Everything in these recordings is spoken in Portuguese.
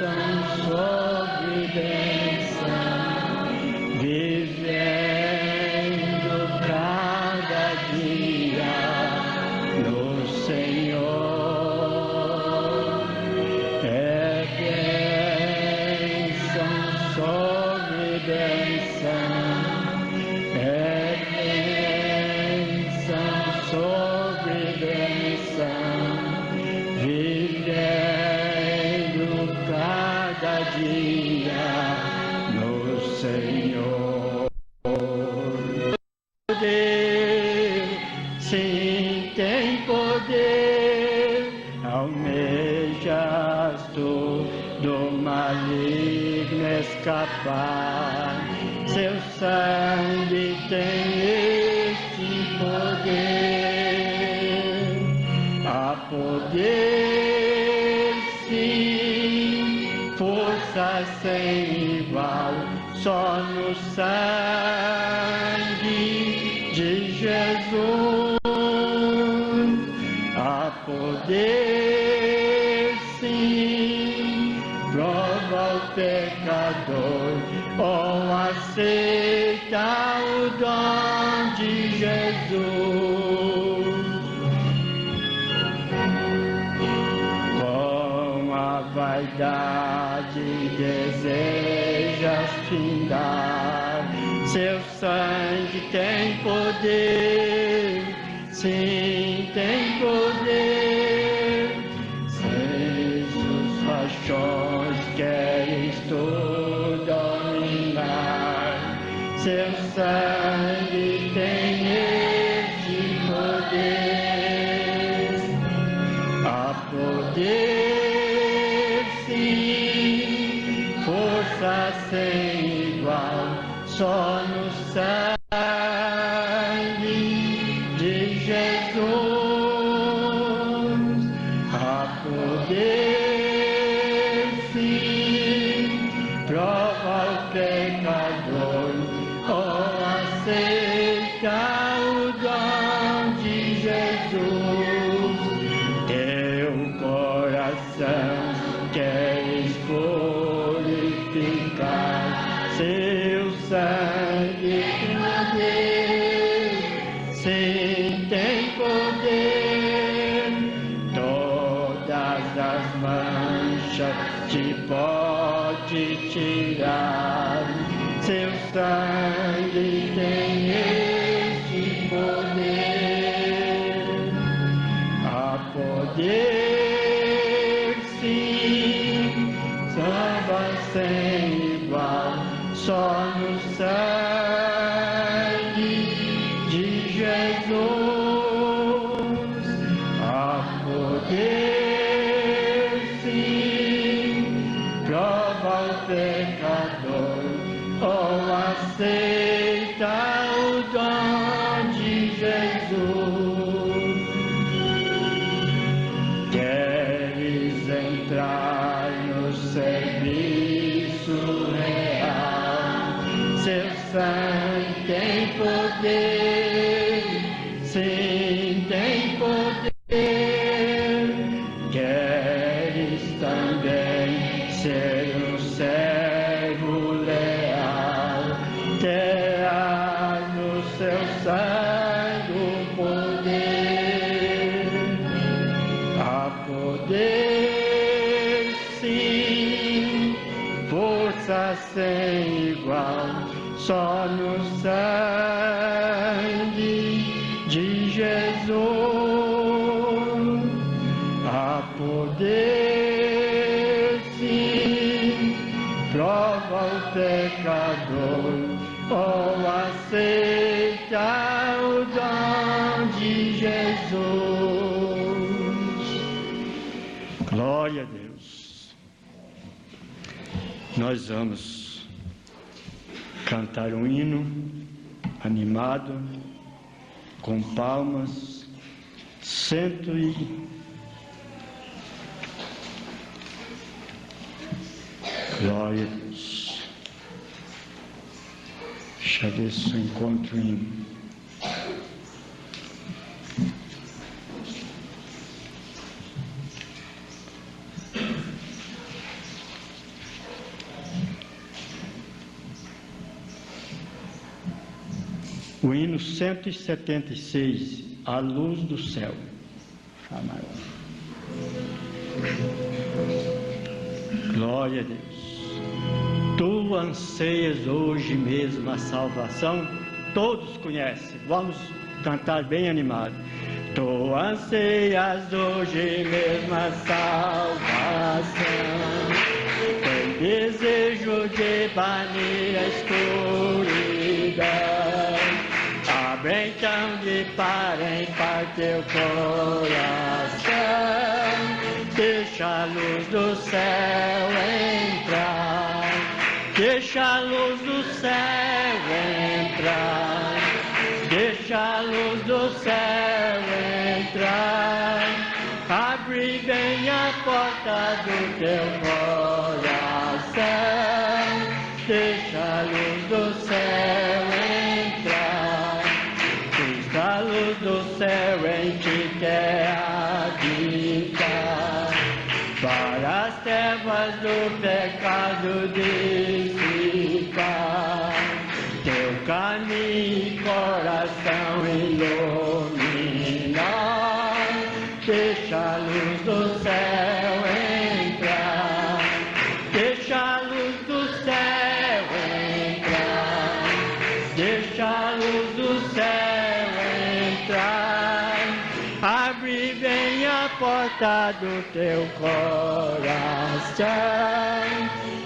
sobre bênção, vivendo cada dia no Senhor. É bênção sobre bênção, é bênção sobre bênção, vivendo cada dia no Senhor. Poder, sim, tem poder, almejas do maligno escapar. Seu sangue tem este poder, há poder, sim, força sem igual, só no sangue de Jesus. Há poder, sim, prova o pecador ou aceita o dom de Jesus. Com a vaidade desejas findar, seu sangue tem poder, sim, tem poder. Seis os paixões queres tu dominar, seu sangue tem este poder. Há poder, sim, força sem igual, só no sangue de Jesus. Há poder, sim, prova o pecador ou aceita o dom de Jesus. Teu coração queres purificar, seu sangue tem poder, sim, tem poder. Todas as manchas te pode tirar, seu sangue tem este poder. Há poder, sim, salva sem igual, só no sangue de Jesus. Há poder, sim, prova o pecador ou aceita o dom de Jesus. Queres entrar no serviço real, seu sangue tem poder, sim, tem poder. Queres também ser um servo leal, terás no seu sangue o poder. Há poder, sim, força sem igual, só no sangue de Jesus. Há poder, sim, prova o pecador ou aceita o dom de Jesus. Glória a Deus. Nós vamos cantar um hino animado, com palmas, Glória a Deus. Deixa eu ver se eu encontro o hino. O hino 176, A Luz do Céu. Glória a Deus. Tu anseias hoje mesmo a salvação, todos conhecem, vamos cantar bem animado. Tu anseias hoje mesmo a salvação, tem desejo de banir a escuridão. Abre então de par em par teu coração, deixa a luz do céu entrar, deixa a luz do céu entrar, deixa a luz do céu entrar. Abre bem a porta do teu coração, deixa a luz do céu entrar. Cristo, a luz do céu em ti quer habitar, para as trevas do pecado dissipar, teu caminho e coração iluminar. Deixa a luz do céu entrar, deixa a luz do céu entrar, deixa a luz do céu entrar. Abre bem a porta do teu coração,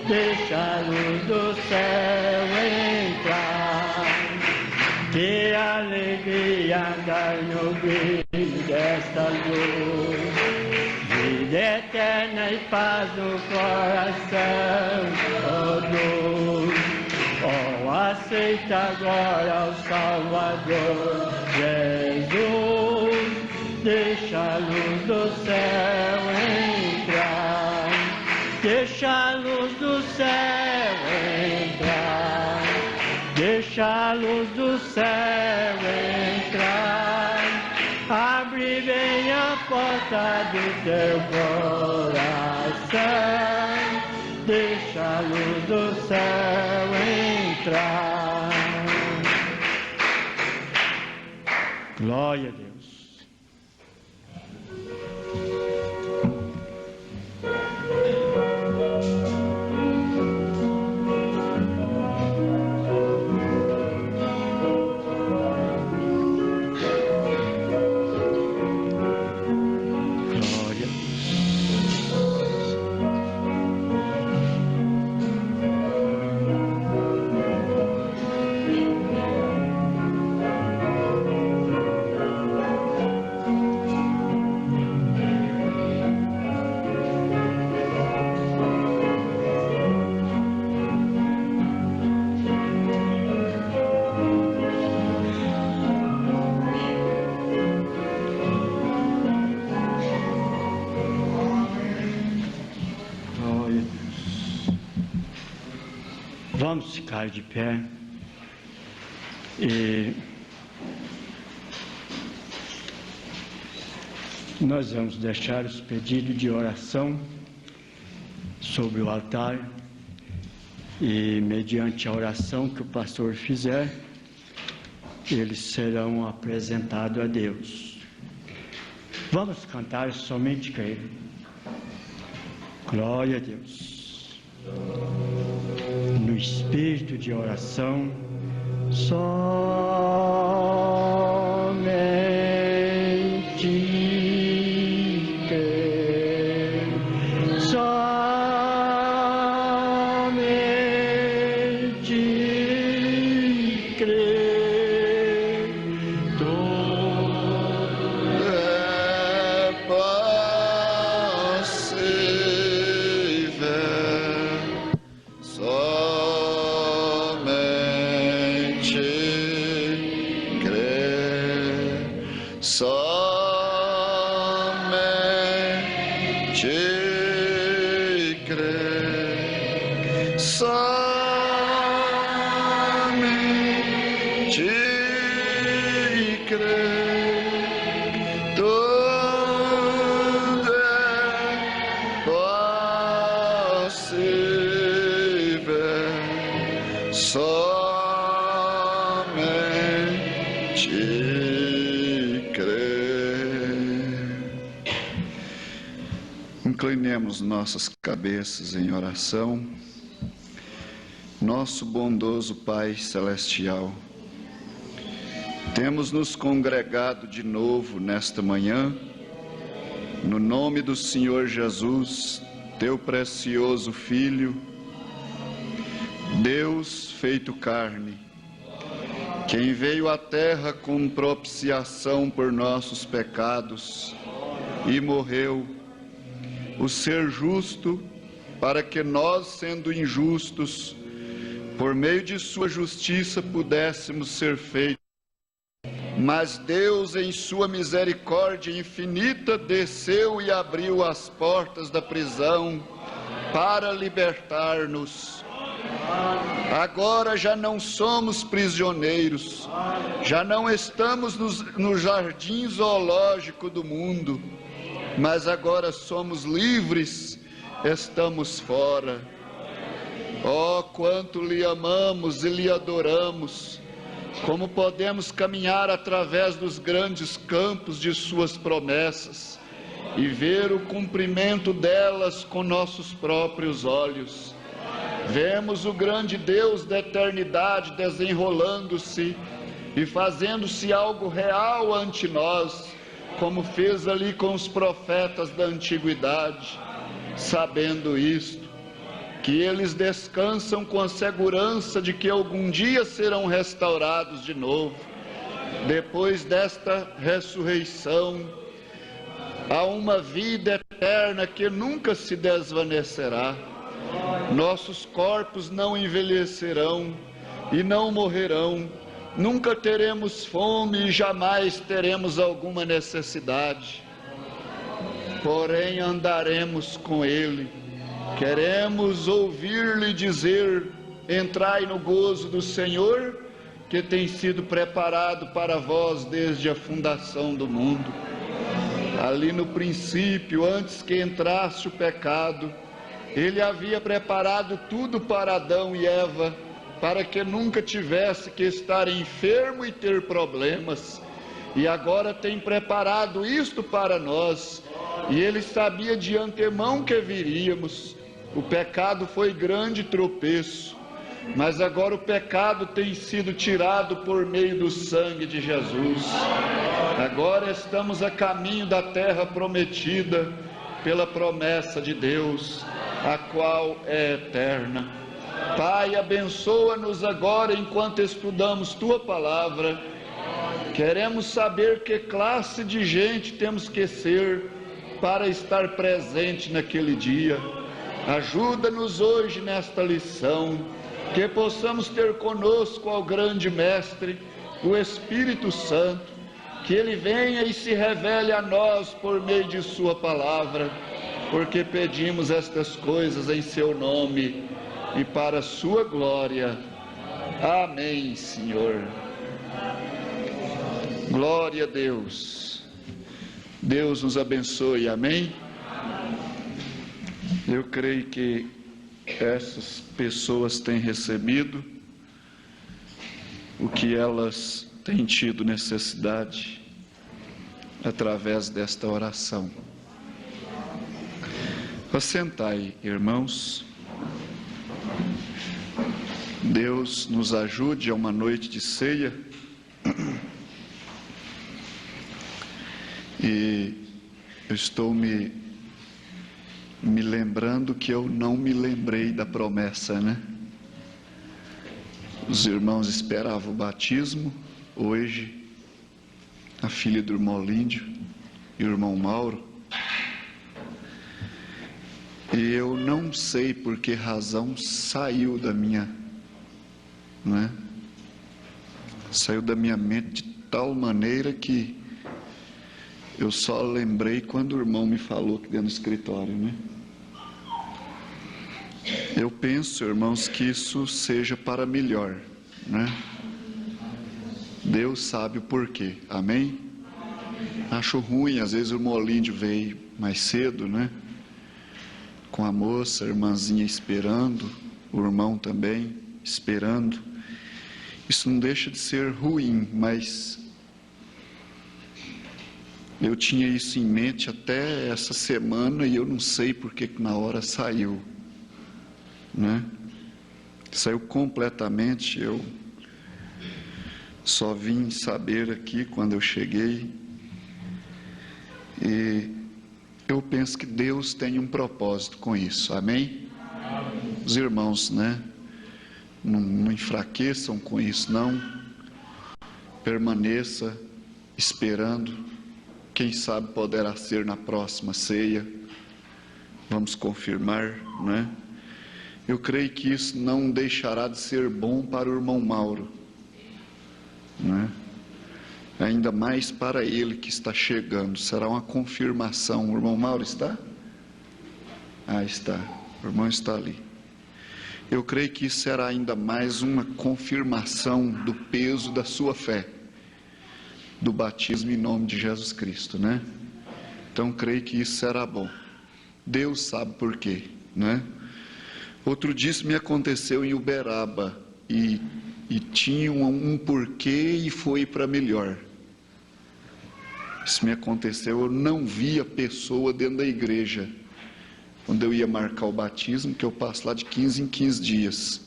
deixa a luz do céu entrar. Que alegria andar no brilho desta luz, vida eterna e paz no coração todo. Oh, aceita agora o Salvador Jesus, deixa a luz do céu entrar, deixa a luz do céu entrar, deixa a luz do céu entrar. Abre bem a porta do teu coração, deixa a luz do céu entrar. Glória a Deus. Vamos ficar de pé e nós vamos deixar os pedidos de oração sobre o altar e, mediante a oração que o pastor fizer, eles serão apresentados a Deus. Vamos cantar somente creio. Glória a Deus. No espírito de oração, somente crer, somente crer, tudo é possível. Somente crer, somente crer, somente crer, tudo é possível. Somente te crer. Inclinemos nossas cabeças em oração. Nosso bondoso Pai Celestial, temos nos congregado de novo nesta manhã, no nome do Senhor Jesus, Teu precioso Filho, Deus feito carne, quem veio à terra com propiciação por nossos pecados e morreu, o ser justo, para que nós, sendo injustos, por meio de sua justiça pudéssemos ser feitos. Mas Deus, em sua misericórdia infinita, desceu e abriu as portas da prisão para libertar-nos. Agora já não somos prisioneiros, já não estamos no jardim zoológico do mundo, mas agora somos livres, estamos fora. Oh, quanto lhe amamos e lhe adoramos, como podemos caminhar através dos grandes campos de suas promessas e ver o cumprimento delas com nossos próprios olhos. Vemos o grande Deus da eternidade desenrolando-se e fazendo-se algo real ante nós, como fez ali com os profetas da antiguidade. Sabendo isto, que eles descansam com a segurança de que algum dia serão restaurados de novo. Depois desta ressurreição, há uma vida eterna que nunca se desvanecerá. Nossos corpos não envelhecerão e não morrerão. Nunca teremos fome e jamais teremos alguma necessidade. Porém, andaremos com Ele. Queremos ouvir-lhe dizer: entrai no gozo do Senhor, que tem sido preparado para vós desde a fundação do mundo. Ali no princípio, antes que entrasse o pecado, Ele havia preparado tudo para Adão e Eva, para que nunca tivesse que estar enfermo e ter problemas. E agora tem preparado isto para nós, e Ele sabia de antemão que viríamos. O pecado foi grande tropeço, mas agora o pecado tem sido tirado por meio do sangue de Jesus. Agora estamos a caminho da terra prometida pela promessa de Deus, a qual é eterna. Pai, abençoa-nos agora enquanto estudamos Tua palavra. Queremos saber que classe de gente temos que ser para estar presente naquele dia. Ajuda-nos hoje nesta lição, que possamos ter conosco ao grande Mestre, o Espírito Santo, que Ele venha e se revele a nós por meio de Sua palavra, porque pedimos estas coisas em Seu nome e para Sua glória. Amém, Senhor. Glória a Deus. Deus nos abençoe, amém? Eu creio que essas pessoas têm recebido o que elas têm tido necessidade através desta oração. Assentai, irmãos. Deus nos ajude a uma noite de ceia. E eu estou me lembrando que eu não me lembrei da promessa, né? Os irmãos esperavam o batismo. Hoje, a filha do irmão Líndio e o irmão Mauro. E eu não sei por que razão saiu da minha, né? Saiu da minha mente de tal maneira que eu só lembrei quando o irmão me falou que dentro do escritório, né? Eu penso, irmãos, que isso seja para melhor, né? Deus sabe o porquê, amém? Acho ruim, às vezes o irmão Olíndio veio mais cedo, né? Com a moça, a irmãzinha esperando, o irmão também esperando. Isso não deixa de ser ruim, mas Eu tinha isso em mente até essa semana e eu não sei porque que na hora saiu, né? Saiu completamente. Eu só vim saber aqui quando eu cheguei. E eu penso que Deus tem um propósito com isso, amém? Os irmãos, né? Não enfraqueçam com isso, não. Permaneça esperando. Quem sabe poderá ser na próxima ceia. Vamos confirmar, né? Eu creio que isso não deixará de ser bom para o irmão Mauro, né? Ainda mais para ele que está chegando. Será uma confirmação. O irmão Mauro está? Ah, está. O irmão está ali. Eu creio que isso será ainda mais uma confirmação do peso da sua fé, do batismo em nome de Jesus Cristo, né? Então creio que isso será bom. Deus sabe por quê, né? Outro dia isso me aconteceu em Uberaba e tinha um porquê e foi para melhor. Isso me aconteceu, eu não vi a pessoa dentro da igreja quando eu ia marcar o batismo, que eu passo lá de 15 em 15 dias.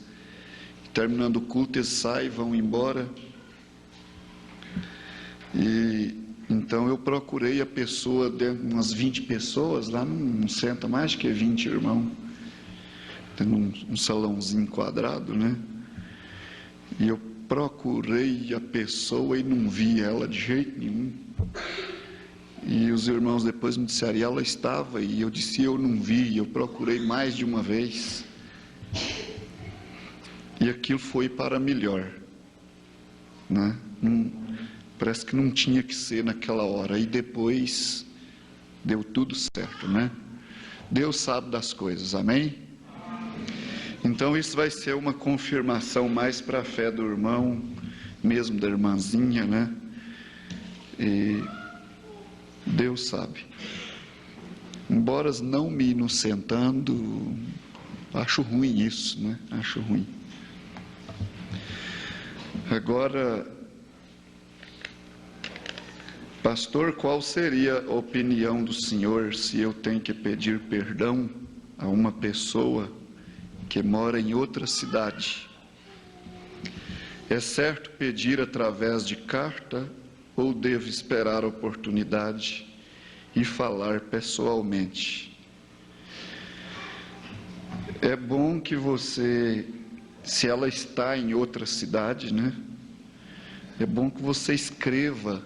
Terminando o culto, eles saem, vão embora. E então eu procurei a pessoa, dentro de umas 20 pessoas, lá não senta mais que 20 irmãos, tem um salãozinho quadrado, né? E eu procurei a pessoa e não vi ela de jeito nenhum. E os irmãos depois me disseram, e ela estava, e eu disse, eu não vi, eu procurei mais de uma vez. E aquilo foi para melhor, né? Parece que não tinha que ser naquela hora, e depois deu tudo certo, né? Deus sabe das coisas, amém? Então isso vai ser uma confirmação mais para a fé do irmão, mesmo da irmãzinha, né? E Deus sabe. Embora não me inocentando, acho ruim isso, né? Acho ruim. Agora, pastor, qual seria a opinião do senhor se eu tenho que pedir perdão a uma pessoa que mora em outra cidade? É certo pedir através de carta ou devo esperar a oportunidade e falar pessoalmente? É bom que você, se ela está em outra cidade, né? É bom que você escreva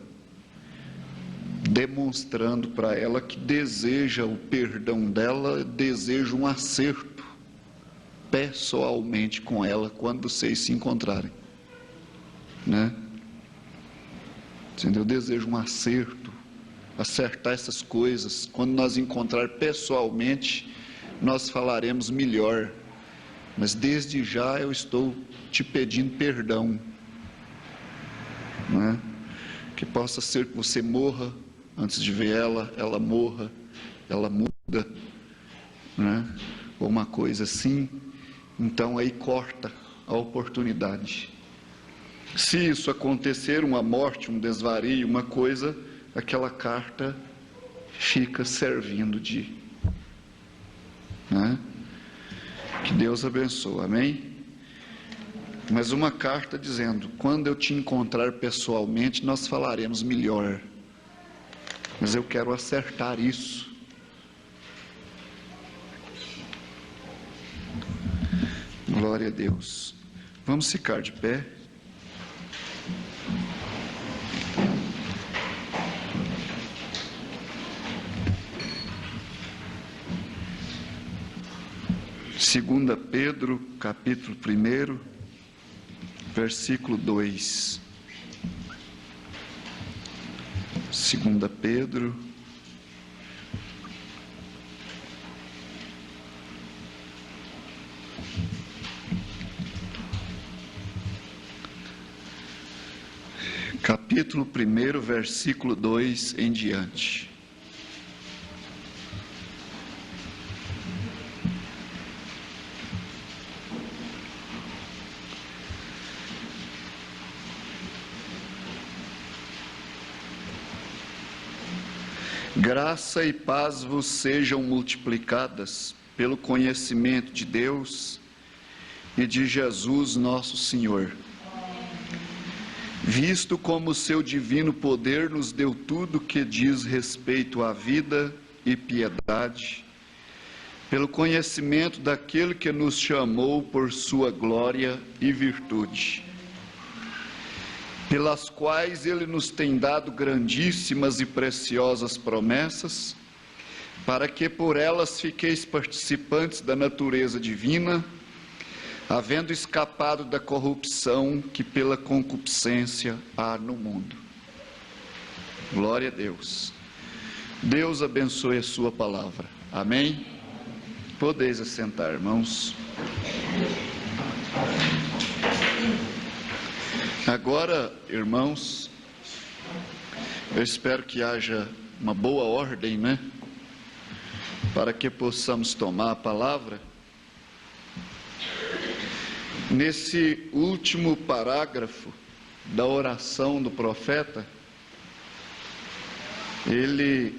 demonstrando para ela que deseja o perdão dela, deseja um acerto pessoalmente com ela quando vocês se encontrarem, né? Eu desejo um acerto, acertar essas coisas. Quando nós encontrar pessoalmente, nós falaremos melhor, mas desde já eu estou te pedindo perdão, né? Que possa ser que você morra antes de ver ela, ela morra, ela muda, né? Ou uma coisa assim. Então aí corta a oportunidade. Se isso acontecer, uma morte, um desvario, uma coisa, aquela carta fica servindo de, né? Que Deus abençoe, amém? Mas uma carta dizendo, quando eu te encontrar pessoalmente, nós falaremos melhor. Mas eu quero acertar isso. Glória a Deus. Vamos ficar de pé. Segunda Pedro, capítulo 1, versículo 2. Segunda Pedro, capítulo 1, versículo 2 em diante. Graça e paz vos sejam multiplicadas pelo conhecimento de Deus e de Jesus nosso Senhor. Visto como o seu divino poder nos deu tudo que diz respeito à vida e piedade, pelo conhecimento daquele que nos chamou por sua glória e virtude, pelas quais ele nos tem dado grandíssimas e preciosas promessas, para que por elas fiqueis participantes da natureza divina, havendo escapado da corrupção que pela concupiscência há no mundo. Glória a Deus. Deus abençoe a sua palavra. Amém? Podeis assentar, irmãos. Agora, irmãos, eu espero que haja uma boa ordem, né? Para que possamos tomar a palavra. Nesse último parágrafo da oração do profeta, ele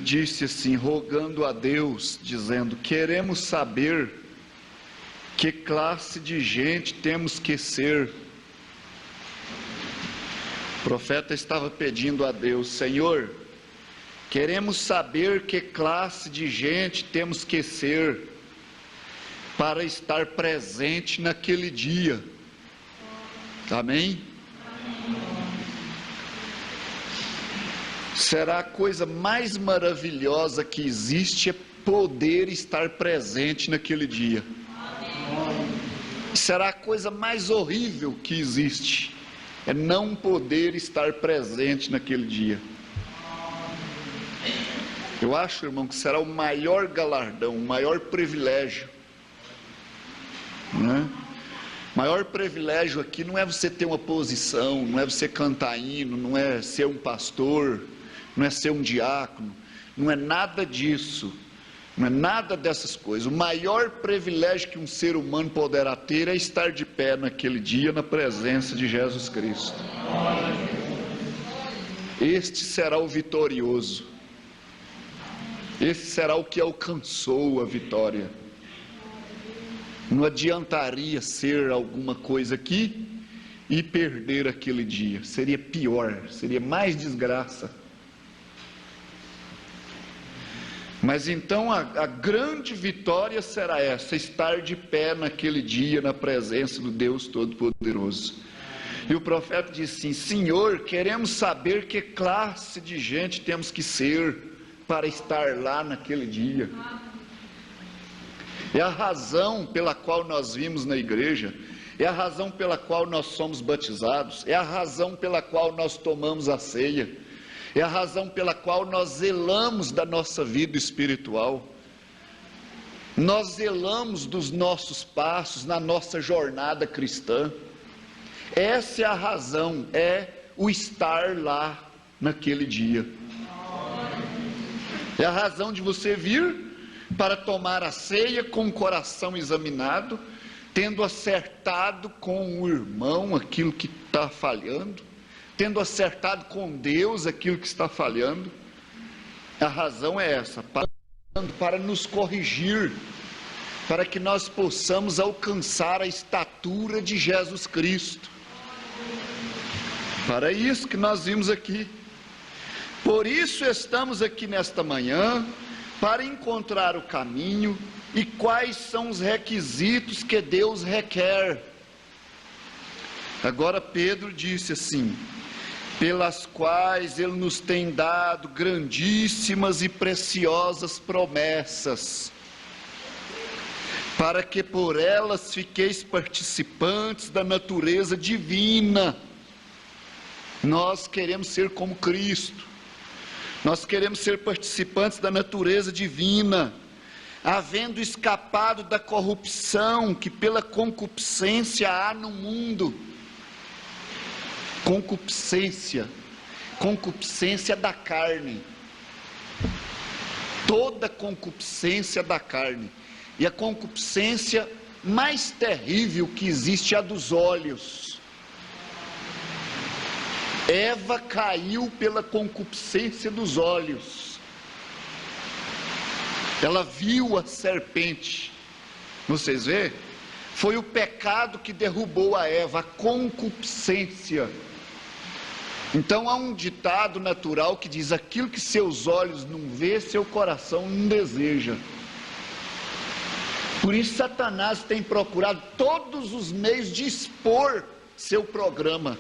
disse assim, rogando a Deus, dizendo: queremos saber que classe de gente temos que ser. O profeta estava pedindo a Deus: Senhor, queremos saber que classe de gente temos que ser para estar presente naquele dia. Amém? Será a coisa mais maravilhosa que existe é poder estar presente naquele dia. Será a coisa mais horrível que existe é não poder estar presente naquele dia. Eu acho, irmão, que será o maior galardão, o maior privilégio, né? O maior privilégio aqui não é você ter uma posição, não é você cantar hino, não é ser um pastor, não é ser um diácono, não é nada disso, não é nada dessas coisas. O maior privilégio que um ser humano poderá ter é estar de pé naquele dia na presença de Jesus Cristo. Este será o vitorioso, esse será o que alcançou a vitória. Não adiantaria ser alguma coisa aqui e perder aquele dia, seria pior, seria mais desgraça. Mas então a grande vitória será essa, estar de pé naquele dia na presença do Deus Todo-Poderoso. E o profeta disse assim: Senhor, queremos saber que classe de gente temos que ser para estar lá naquele dia. É a razão pela qual nós vimos na igreja, é a razão pela qual nós somos batizados, é a razão pela qual nós tomamos a ceia, é a razão pela qual nós zelamos da nossa vida espiritual, nós zelamos dos nossos passos na nossa jornada cristã. Essa é a razão, é o estar lá naquele dia. É a razão de você vir para tomar a ceia com o coração examinado, tendo acertado com o irmão aquilo que está falhando, tendo acertado com Deus aquilo que está falhando. A razão é essa, para nos corrigir, para que nós possamos alcançar a estatura de Jesus Cristo. Para isso que nós vimos aqui. Por isso estamos aqui nesta manhã, para encontrar o caminho e quais são os requisitos que Deus requer. Agora Pedro disse assim: pelas quais Ele nos tem dado grandíssimas e preciosas promessas, para que por elas fiqueis participantes da natureza divina. Nós queremos ser como Cristo. Nós queremos ser participantes da natureza divina, havendo escapado da corrupção que pela concupiscência há no mundo. Concupiscência da carne. Toda concupiscência da carne. E a concupiscência mais terrível que existe é a dos olhos. Eva caiu pela concupiscência dos olhos. Ela viu a serpente. Vocês vê? Foi o pecado que derrubou a Eva, a concupiscência. Então há um ditado natural que diz: aquilo que seus olhos não vê, seu coração não deseja. Por isso Satanás tem procurado todos os meios de expor seu programa.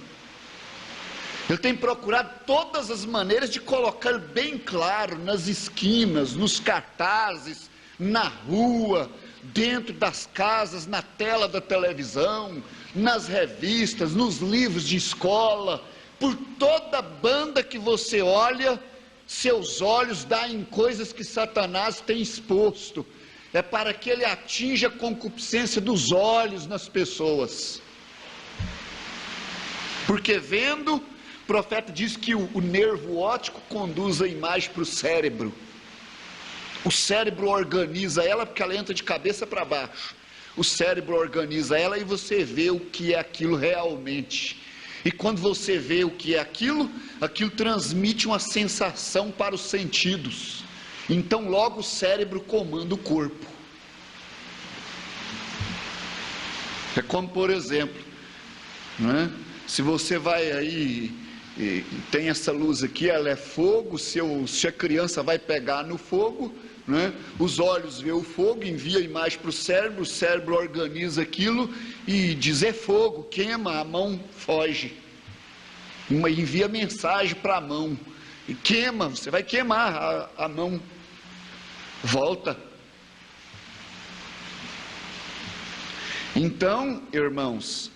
Ele tem procurado todas as maneiras de colocar bem claro nas esquinas, nos cartazes, na rua, dentro das casas, na tela da televisão, nas revistas, nos livros de escola. Por toda banda que você olha, seus olhos dão em coisas que Satanás tem exposto. É para que ele atinja a concupiscência dos olhos nas pessoas. Porque vendo, o profeta diz que o nervo óptico conduz a imagem para o cérebro. O cérebro organiza ela porque ela entra de cabeça para baixo. O cérebro organiza ela e você vê o que é aquilo realmente. E quando você vê o que é aquilo, aquilo transmite uma sensação para os sentidos. Então logo o cérebro comanda o corpo. É como, por exemplo, né? Se você vai aí, tem essa luz aqui, ela é fogo, se a criança vai pegar no fogo, né? Os olhos vê o fogo, envia a imagem para o cérebro organiza aquilo e diz: é fogo, queima, a mão foge. Envia mensagem para a mão, e queima, você vai queimar, a mão volta. Então, irmãos,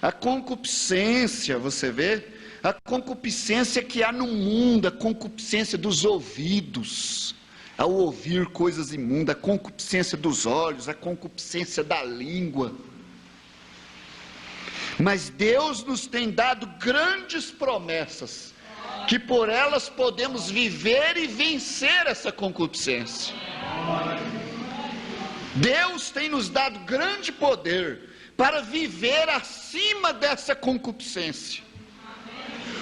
a concupiscência, você vê, a concupiscência que há no mundo, a concupiscência dos ouvidos, ao ouvir coisas imundas, a concupiscência dos olhos, a concupiscência da língua. Mas Deus nos tem dado grandes promessas, que por elas podemos viver e vencer essa concupiscência. Deus tem nos dado grande poder para viver acima dessa concupiscência.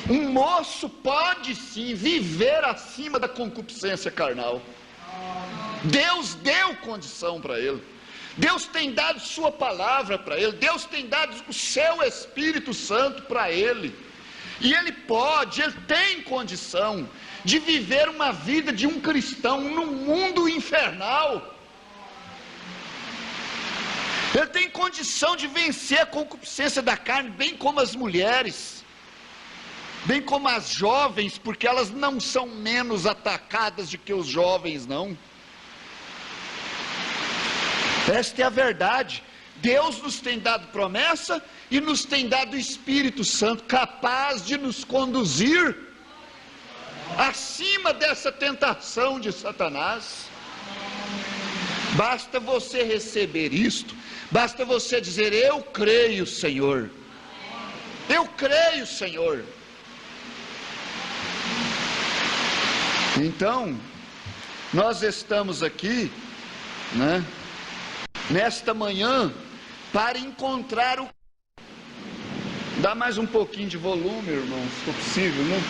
Um moço pode sim viver acima da concupiscência carnal. Deus deu condição para ele. Deus tem dado sua palavra para ele. Deus tem dado o seu Espírito Santo para ele. E ele tem condição de viver uma vida de um cristão num mundo infernal. Ele tem condição de vencer a concupiscência da carne, bem como as mulheres, bem como as jovens, porque elas não são menos atacadas do que os jovens, não. Esta é a verdade. Deus nos tem dado promessa e nos tem dado o Espírito Santo capaz de nos conduzir acima dessa tentação de Satanás. Basta você receber isto, basta você dizer: eu creio, Senhor. Eu creio, Senhor. Então, nós estamos aqui, né, nesta manhã, para encontrar o... Dá mais um pouquinho de volume, irmão, se for possível, né?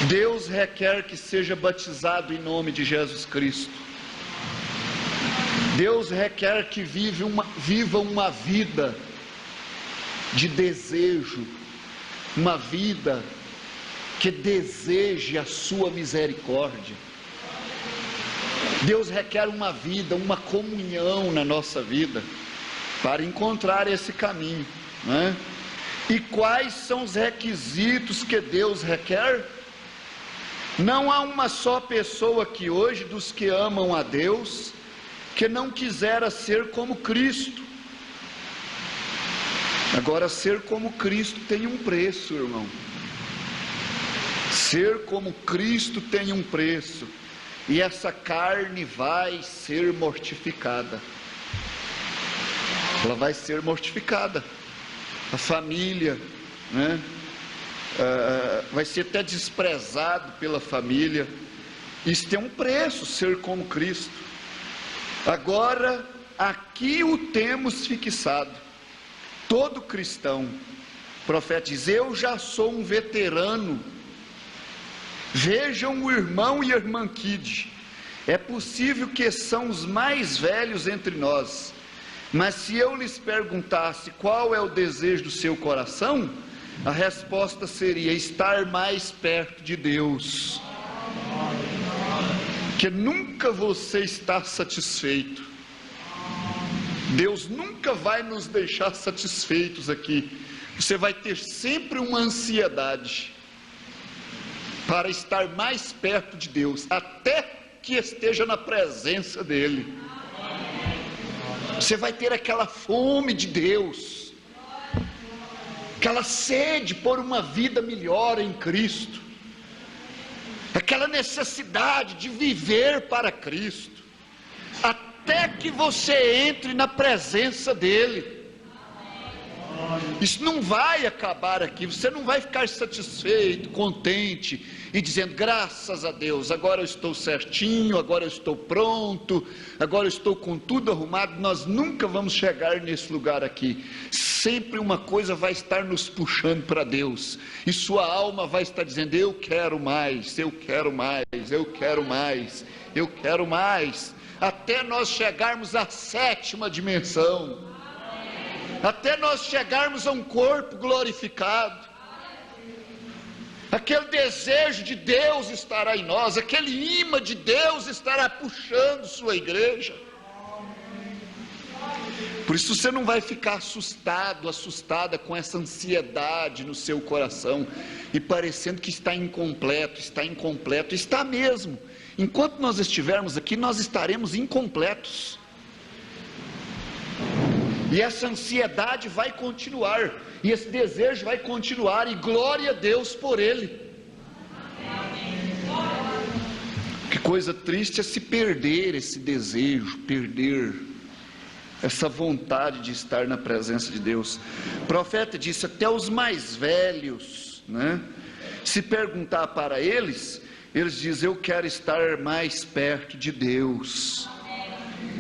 Deus requer que seja batizado em nome de Jesus Cristo. Deus requer que viva uma vida de desejo, uma vida que deseje a sua misericórdia. Deus requer uma vida, uma comunhão na nossa vida, para encontrar esse caminho, né? E quais são os requisitos que Deus requer? Não há uma só pessoa aqui hoje, dos que amam a Deus, que não quisera ser como Cristo. Agora, ser como Cristo tem um preço, irmão. Ser como Cristo tem um preço. E essa carne vai ser mortificada. Ela vai ser mortificada. A família, né? Vai ser até desprezado pela família. Isso tem um preço, ser como Cristo. Agora, aqui o temos fixado. Todo cristão O profeta diz: eu já sou um veterano. Vejam o irmão e a irmã Kid. É possível que são os mais velhos entre nós, mas se eu lhes perguntasse qual é o desejo do seu coração, a resposta seria estar mais perto de Deus. Que nunca você está satisfeito. Deus nunca vai nos deixar satisfeitos aqui. Você vai ter sempre uma ansiedade para estar mais perto de Deus, até que esteja na presença dEle. Você vai ter aquela fome de Deus, aquela sede por uma vida melhor em Cristo, aquela necessidade de viver para Cristo, até que você entre na presença dEle. Isso não vai acabar aqui. Você não vai ficar satisfeito, contente e dizendo: graças a Deus, agora eu estou certinho, agora eu estou pronto, agora eu estou com tudo arrumado. Nós nunca vamos chegar nesse lugar aqui. Sempre uma coisa vai estar nos puxando para Deus, e sua alma vai estar dizendo: eu quero mais, eu quero mais, eu quero mais, eu quero mais, até nós chegarmos à 7ª dimensão, até nós chegarmos a um corpo glorificado. Aquele desejo de Deus estará em nós, aquele imã de Deus estará puxando sua igreja. Por isso você não vai ficar assustado, assustada com essa ansiedade no seu coração e parecendo que está incompleto, está mesmo. Enquanto nós estivermos aqui, nós estaremos incompletos. E essa ansiedade vai continuar, e esse desejo vai continuar, e glória a Deus por ele. Que coisa triste é se perder esse desejo, perder essa vontade de estar na presença de Deus. O profeta disse: até os mais velhos, se perguntar para eles, eles dizem: eu quero estar mais perto de Deus.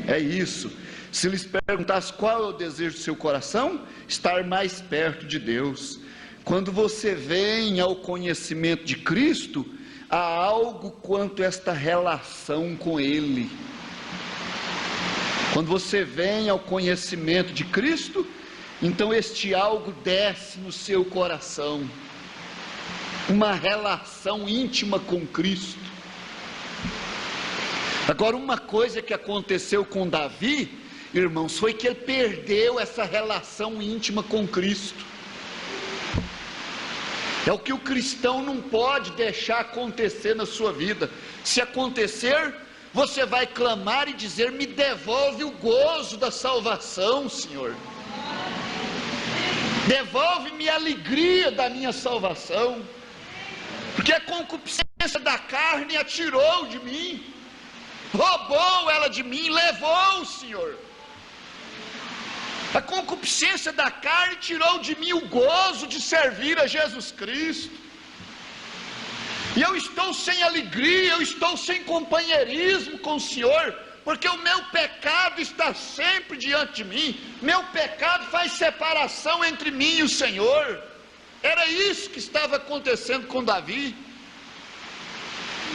É isso. Se lhes perguntasse qual é o desejo do seu coração, estar mais perto de Deus. Quando você vem ao conhecimento de Cristo, há algo quanto esta relação com Ele. Quando você vem ao conhecimento de Cristo, então este algo desce no seu coração, uma relação íntima com Cristo. Agora, uma coisa que aconteceu com Davi, irmãos, foi que ele perdeu essa relação íntima com Cristo. É o que o cristão não pode deixar acontecer na sua vida. Se acontecer, você vai clamar e dizer: me devolve o gozo da salvação, Senhor. Devolve-me a alegria da minha salvação, porque a concupiscência da carne a tirou de mim, roubou ela de mim, levou, Senhor. A concupiscência da carne tirou de mim o gozo de servir a Jesus Cristo. E eu estou sem alegria, eu estou sem companheirismo com o Senhor, porque o meu pecado está sempre diante de mim. Meu pecado faz separação entre mim e o Senhor. Era isso que estava acontecendo com Davi.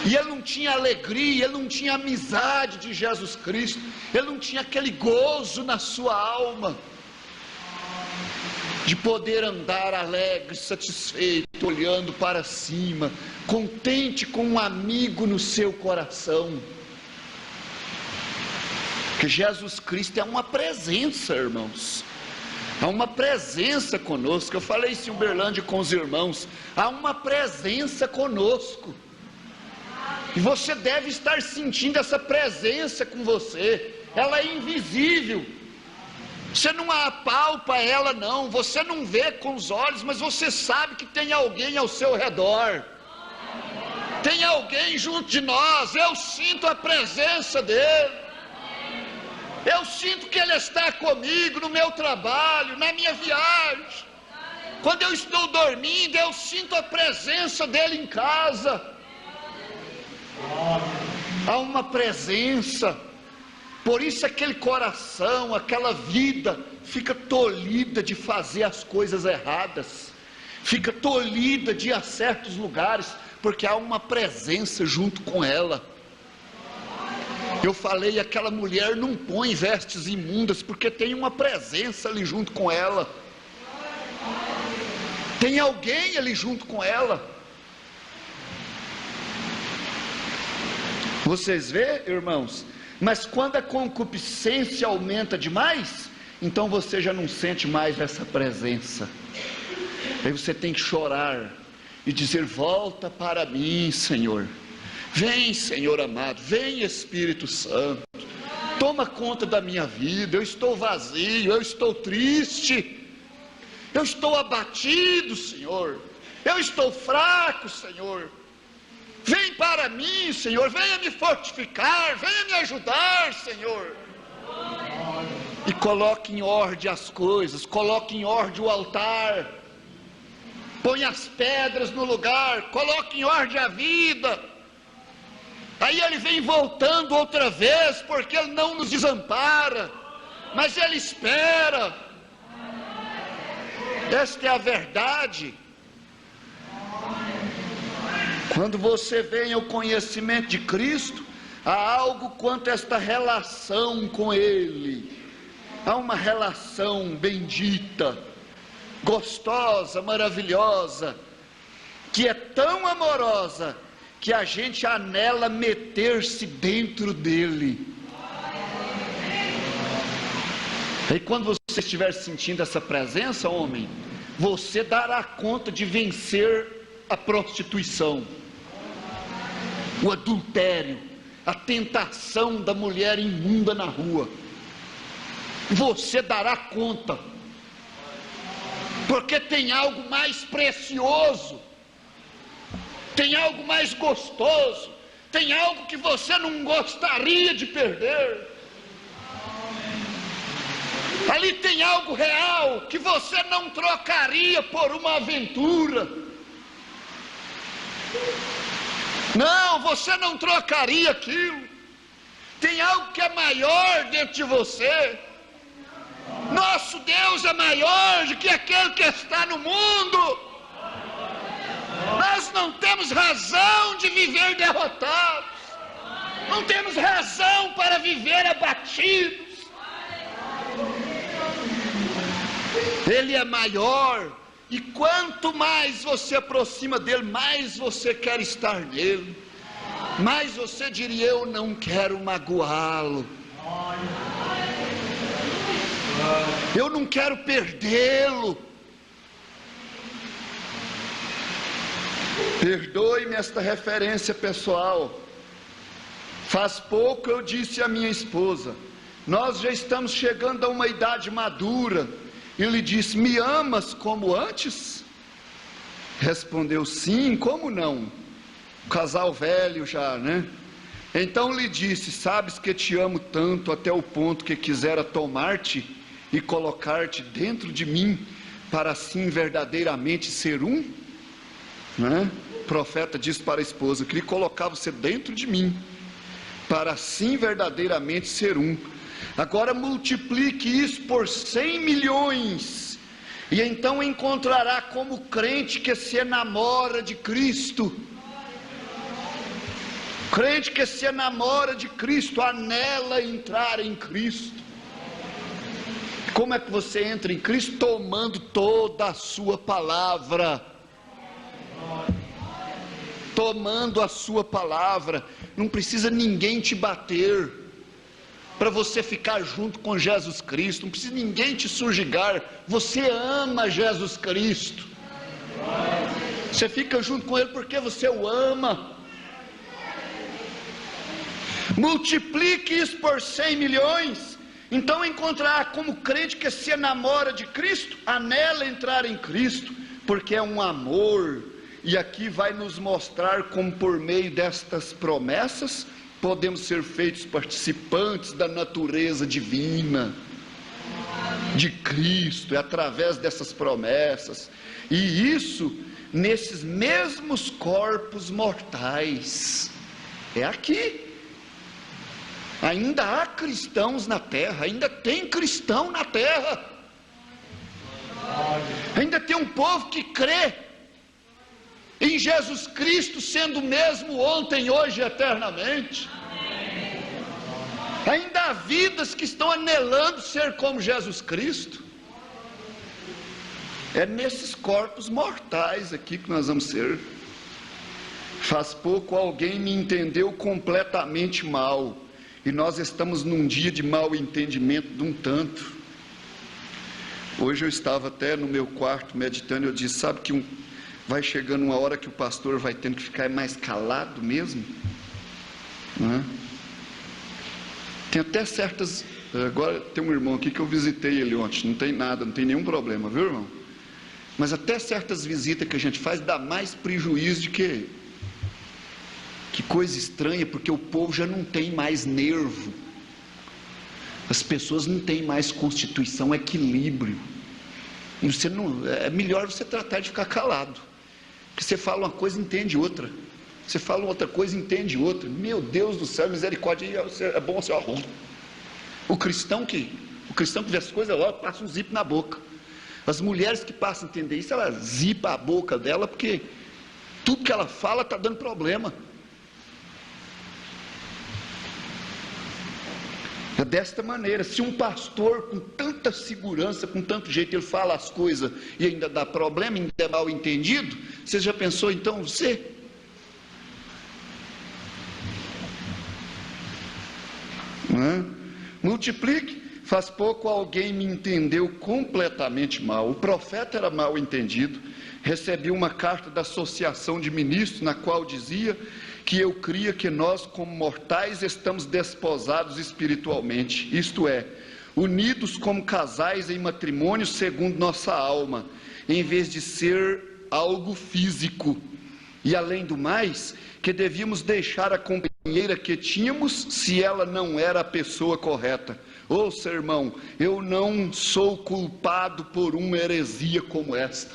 E ele não tinha alegria, ele não tinha amizade de Jesus Cristo, ele não tinha aquele gozo na sua alma, de poder andar alegre, satisfeito, olhando para cima, contente com um amigo no seu coração. Que Jesus Cristo é uma presença, irmãos. Há uma presença conosco. Eu falei isso em Uberlândia com os irmãos. Há uma presença conosco. E você deve estar sentindo essa presença com você. Ela é invisível. Você não apalpa ela não. Você não vê com os olhos, mas você sabe que tem alguém ao seu redor. Tem alguém junto de nós. Eu sinto a presença dele. Eu sinto que ele está comigo no meu trabalho, na minha viagem. Quando eu estou dormindo, eu sinto a presença dele em casa. Há uma presença. Por isso aquele coração, aquela vida fica tolhida de fazer as coisas erradas, fica tolhida de ir a certos lugares, porque há uma presença junto com ela. Eu falei, aquela mulher não põe vestes imundas, porque tem uma presença ali junto com ela. Tem alguém ali junto com ela. Vocês vê, irmãos? Mas quando a concupiscência aumenta demais, então você já não sente mais essa presença. Aí você tem que chorar e dizer: volta para mim, Senhor. Vem, Senhor amado, vem, Espírito Santo, toma conta da minha vida. Eu estou vazio, eu estou triste, eu estou abatido, Senhor, eu estou fraco, Senhor. Vem para mim, Senhor, venha me fortificar, venha me ajudar, Senhor. E coloque em ordem as coisas, coloque em ordem o altar, põe as pedras no lugar, coloque em ordem a vida. Aí ele vem voltando outra vez, porque ele não nos desampara, mas ele espera. Esta é a verdade. Quando você vem ao conhecimento de Cristo, há algo quanto a esta relação com Ele. Há uma relação bendita, gostosa, maravilhosa, que é tão amorosa, que a gente anela meter-se dentro dele. E quando você estiver sentindo essa presença, homem, você dará conta de vencer a prostituição, o adultério, a tentação da mulher imunda na rua. Você dará conta, porque tem algo mais precioso, tem algo mais gostoso, tem algo que você não gostaria de perder. Ali tem algo real que você não trocaria por uma aventura. Não, você não trocaria aquilo. Tem algo que é maior dentro de você. Nosso Deus é maior do que aquele que está no mundo. Nós não temos razão de viver derrotados, não temos razão para viver abatidos. Ele é maior, e quanto mais você aproxima dele, mais você quer estar nele, mais você diria: eu não quero magoá-lo, eu não quero perdê-lo. Perdoe-me esta referência pessoal. Faz pouco eu disse à minha esposa: nós já estamos chegando a uma idade madura. E lhe disse: me amas como antes? Respondeu: sim, como não? Casal velho já, né? Então lhe disse: sabes que te amo tanto até o ponto que quisera tomar-te e colocar-te dentro de mim, para assim verdadeiramente ser um? Né? O profeta disse para a esposa: eu queria colocar você dentro de mim, para assim verdadeiramente ser um. Agora multiplique isso por 100 milhões, e então encontrará como crente que se enamora de Cristo. Crente que se enamora de Cristo, anela entrar em Cristo. Como é que você entra em Cristo? Tomando toda a sua palavra. Tomando a sua palavra. Não precisa ninguém te bater para você ficar junto com Jesus Cristo, não precisa ninguém te subjugar. Você ama Jesus Cristo, você fica junto com Ele porque você o ama. Multiplique isso por 100 milhões, então encontrará como crente que se enamora de Cristo, anela entrar em Cristo, porque é um amor. E aqui vai nos mostrar como por meio destas promessas podemos ser feitos participantes da natureza divina de Cristo, é através dessas promessas, e isso nesses mesmos corpos mortais. É aqui. Ainda há cristãos na terra, ainda tem cristão na terra. Ainda tem um povo que crê em Jesus Cristo sendo o mesmo ontem, hoje e eternamente. Ainda há vidas que estão anelando ser como Jesus Cristo. É nesses corpos mortais aqui que nós vamos ser. Faz pouco alguém me entendeu completamente mal, e nós estamos num dia de mau entendimento de um tanto. Hoje eu estava até no meu quarto meditando, eu disse, sabe que vai chegando uma hora que o pastor vai tendo que ficar mais calado mesmo? Não é? Tem até certas... Agora tem um irmão aqui que eu visitei ele ontem, não tem nada, não tem nenhum problema, viu, irmão? Mas até certas visitas que a gente faz dá mais prejuízo de que coisa estranha, porque o povo já não tem mais nervo, as pessoas não têm mais constituição, equilíbrio, e você não, é melhor você tratar de ficar calado, porque você fala uma coisa, entende outra, você fala outra coisa, entende outra. Meu Deus do céu, misericórdia, é bom você arrumar. O cristão que vê as coisas logo, passa um zip na boca. As mulheres que passam a entender isso, ela zipa a boca dela, porque tudo que ela fala está dando problema. É desta maneira, se um pastor com tanta segurança, com tanto jeito, ele fala as coisas e ainda dá problema, ainda é mal entendido, você já pensou então você? Não é? Multiplique. Faz pouco alguém me entendeu completamente mal. O profeta era mal entendido. Recebi uma carta da Associação de Ministros, na qual dizia que eu cria que nós, como mortais, estamos desposados espiritualmente, isto é, unidos como casais em matrimônio segundo nossa alma, em vez de ser algo físico. E além do mais, que devíamos deixar a companheira que tínhamos, se ela não era a pessoa correta. Ouça, irmão, eu não sou culpado por uma heresia como esta.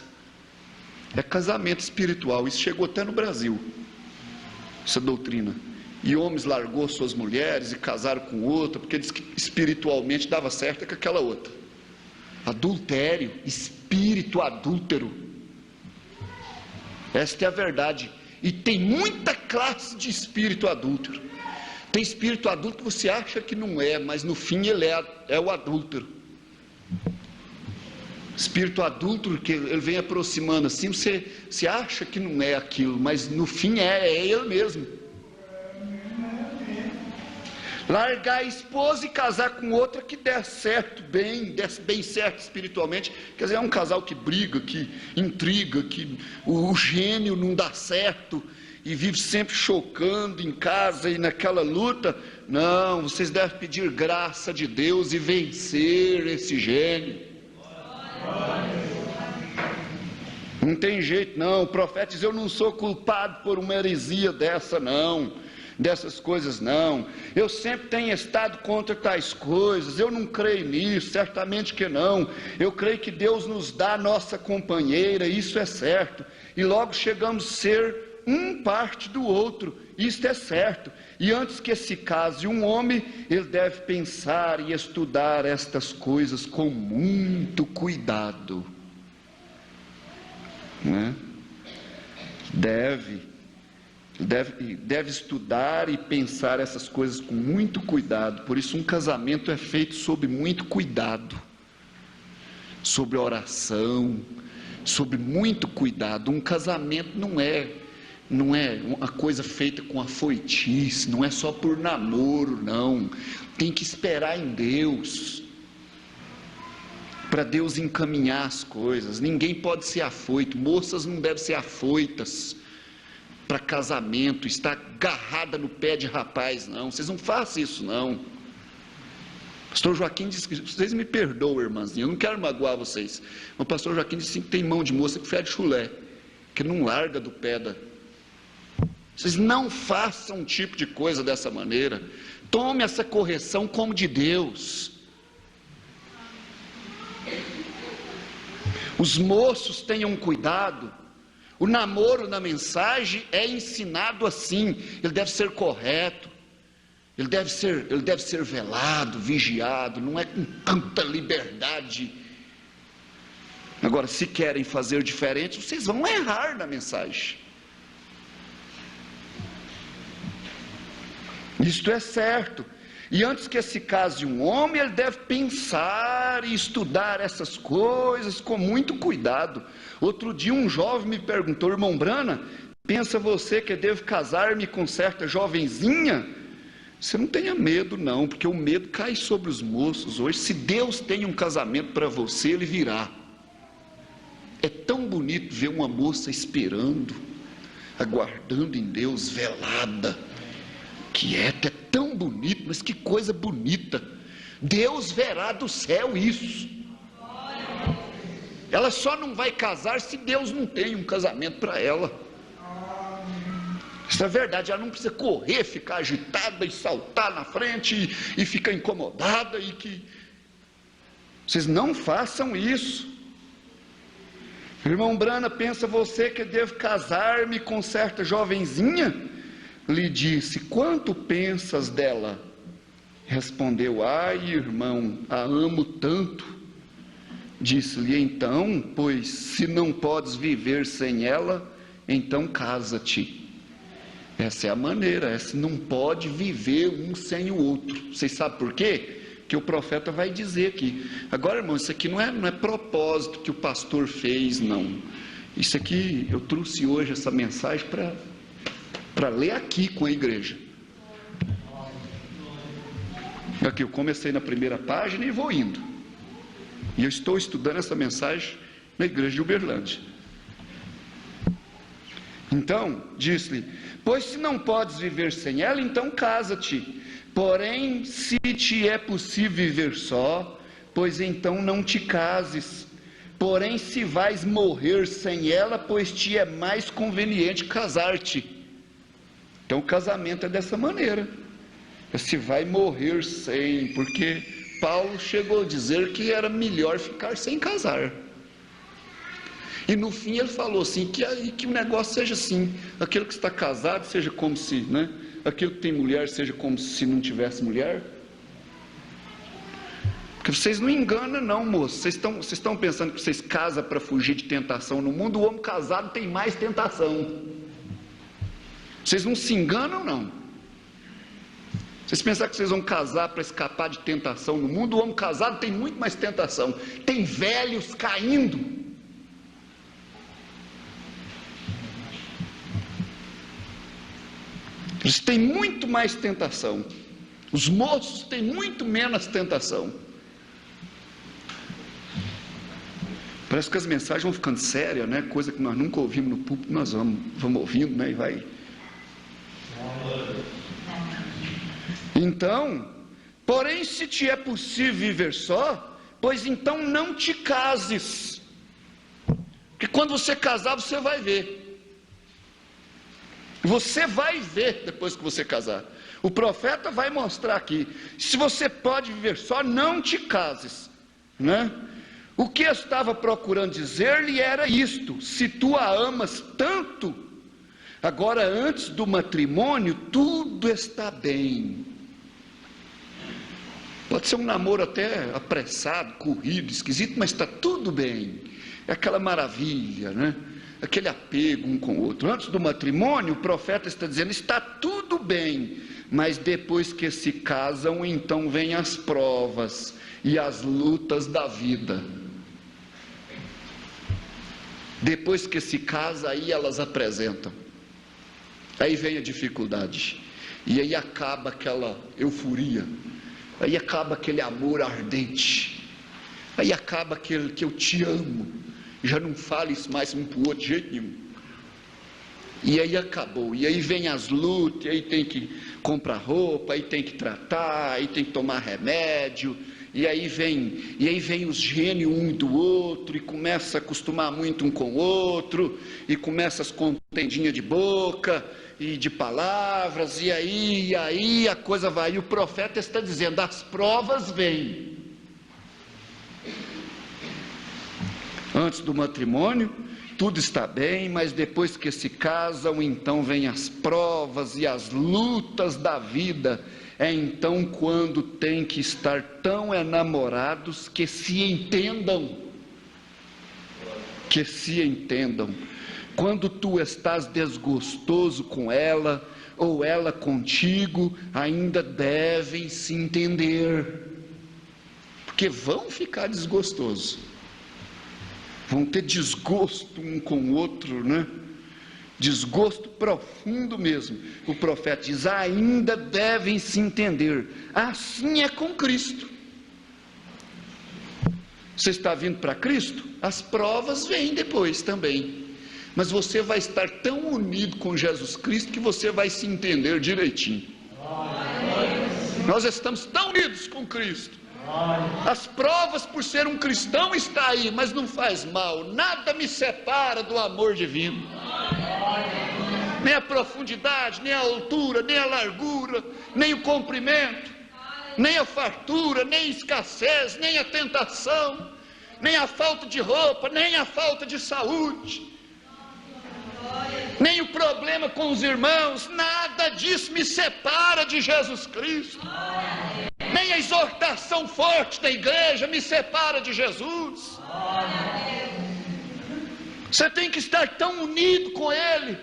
É casamento espiritual, isso chegou até no Brasil, essa doutrina. E homens largou suas mulheres e casaram com outra, porque diz que espiritualmente dava certo com aquela outra. Adultério, espírito adúltero. Esta é a verdade. E tem muita classe de espírito adúltero. Tem espírito adúltero que você acha que não é, mas no fim ele é o adúltero. Espírito adúltero que ele vem aproximando assim, você acha que não é aquilo, mas no fim é ele mesmo. Largar a esposa e casar com outra que der certo, desse bem certo espiritualmente, quer dizer, é um casal que briga, que intriga, que o gênio não dá certo, e vive sempre chocando em casa e naquela luta. Não, vocês devem pedir graça de Deus e vencer esse gênio. Não tem jeito não, o profeta diz, eu não sou culpado por uma heresia dessa não, dessas coisas não, eu sempre tenho estado contra tais coisas, eu não creio nisso, certamente que não, eu creio que Deus nos dá a nossa companheira, isso é certo, e logo chegamos a ser um parte do outro, isto é certo, e antes que se case um homem, ele deve pensar e estudar estas coisas com muito cuidado, né? Deve estudar e pensar essas coisas com muito cuidado. Por isso um casamento é feito sob muito cuidado, sobre oração, sobre muito cuidado. Um casamento não é uma coisa feita com afoitice, não é só por namoro, não. Tem que esperar em Deus, para Deus encaminhar as coisas. Ninguém pode ser afoito, moças não devem ser afoitas para casamento, estar agarrada no pé de rapaz, não. Vocês não façam isso, não. Pastor Joaquim disse que, vocês me perdoam, irmãzinha, eu não quero magoar vocês, mas o pastor Joaquim disse que tem mão de moça que fede chulé, que não larga do pé da... Vocês não façam um tipo de coisa dessa maneira. Tome essa correção como de Deus. Os moços tenham cuidado. O namoro na mensagem é ensinado assim. Ele deve ser correto. Ele deve ser velado, vigiado. Não é com tanta liberdade. Agora, se querem fazer diferente, vocês vão errar na mensagem. Isto é certo. E antes que se case um homem, ele deve pensar e estudar essas coisas com muito cuidado. Outro dia um jovem me perguntou: irmão Brana, pensa você que eu devo casar-me com certa jovenzinha? Você não tenha medo não, porque o medo cai sobre os moços hoje. Se Deus tem um casamento para você, Ele virá. É tão bonito ver uma moça esperando, aguardando em Deus, velada, quieta. É tão bonito, mas que coisa bonita. Deus verá do céu isso. Ela só não vai casar se Deus não tem um casamento para ela. Isso é verdade. Ela não precisa correr, ficar agitada e saltar na frente e ficar incomodada. Vocês não façam isso. Irmão Brana, pensa você que eu devo casar-me com certa jovenzinha? Lhe disse: quanto pensas dela? Respondeu: ai, irmão, a amo tanto. Disse-lhe: então, pois se não podes viver sem ela, então casa-te. Essa é a maneira, essa não pode viver um sem o outro. Vocês sabem por quê? Que o profeta vai dizer aqui. Agora, irmão, isso aqui não é propósito que o pastor fez, não. Isso aqui, eu trouxe hoje essa mensagem para ler aqui com a igreja. Aqui eu comecei na primeira página e vou indo. E eu estou estudando essa mensagem na igreja de Uberlândia. Então, disse-lhe: pois se não podes viver sem ela, então casa-te. Porém, se te é possível viver só, pois então não te cases. Porém, se vais morrer sem ela, pois te é mais conveniente casar-te. Então o casamento é dessa maneira. Se vai morrer sem, porque Paulo chegou a dizer que era melhor ficar sem casar. E no fim ele falou assim, que o negócio seja assim, aquele que está casado seja como se, né? Aquele que tem mulher seja como se não tivesse mulher. Porque vocês não enganam não, moço. Vocês estão pensando que vocês casam para fugir de tentação no mundo? O homem casado tem mais tentação. Vocês não se enganam não. Vocês pensam que vocês vão casar para escapar de tentação no mundo? O homem casado tem muito mais tentação. Tem velhos caindo. Eles têm muito mais tentação. Os moços têm muito menos tentação. Parece que as mensagens vão ficando sérias, né? Coisa que nós nunca ouvimos no púlpito, nós vamos ouvindo, né? E vai. Então, porém, se te é possível viver só, pois então não te cases. Porque quando você casar, você vai ver. Você vai ver depois que você casar. O profeta vai mostrar aqui. Se você pode viver só, não te cases, né? O que eu estava procurando dizer-lhe era isto: se tu a amas tanto, agora antes do matrimônio, tudo está bem. Pode ser um namoro até apressado, corrido, esquisito, mas está tudo bem. É aquela maravilha, né? Aquele apego um com o outro. Antes do matrimônio, o profeta está dizendo: está tudo bem, mas depois que se casam, então vêm as provas e as lutas da vida. Depois que se casa, aí elas apresentam. Aí vem a dificuldade. E aí acaba aquela euforia. Aí acaba aquele amor ardente. Aí acaba aquele que eu te amo. Já não fale isso mais um para o outro de jeito nenhum. E aí acabou. E aí vem as lutas, e aí tem que comprar roupa, aí tem que tratar, aí tem que tomar remédio. E aí vem os gênios um do outro, e começa a acostumar muito um com o outro, e começa as contendinhas de boca e de palavras, e aí a coisa vai. E o profeta está dizendo: as provas vêm. Antes do matrimônio, tudo está bem, mas depois que se casam, então vêm as provas e as lutas da vida. É então quando tem que estar tão enamorados que se entendam. que se entendam. Quando tu estás desgostoso com ela, ou ela contigo, ainda devem se entender, porque vão ficar desgostosos, vão ter desgosto um com o outro, né? Desgosto profundo mesmo. O profeta diz: ainda devem se entender. Assim é com Cristo. Você está vindo para Cristo? As provas vêm depois também, mas você vai estar tão unido com Jesus Cristo que você vai se entender direitinho. Nós estamos tão unidos com Cristo. As provas por ser um cristão está aí, mas não faz mal. Nada me separa do amor divino. Nem a profundidade, nem a altura, nem a largura, nem o comprimento, nem a fartura, nem a escassez, nem a tentação, nem a falta de roupa, nem a falta de saúde, nem o problema com os irmãos. Nada disso me separa de Jesus Cristo. Nem a exortação forte da igreja me separa de Jesus. Você tem que estar tão unido com Ele.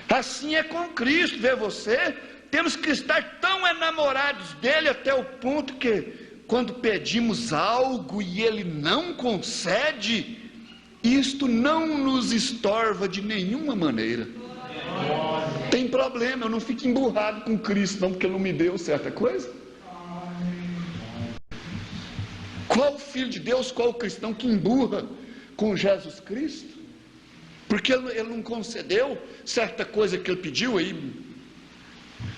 Assim é com Cristo, vê você. Temos que estar tão enamorados dele até o ponto que, quando pedimos algo e Ele não concede, isto não nos estorva de nenhuma maneira. Tem problema, eu não fico emburrado com Cristo não, porque Ele não me deu certa coisa. Qual filho de Deus, qual cristão que emburra com Jesus Cristo? Porque Ele não concedeu certa coisa que Ele pediu aí.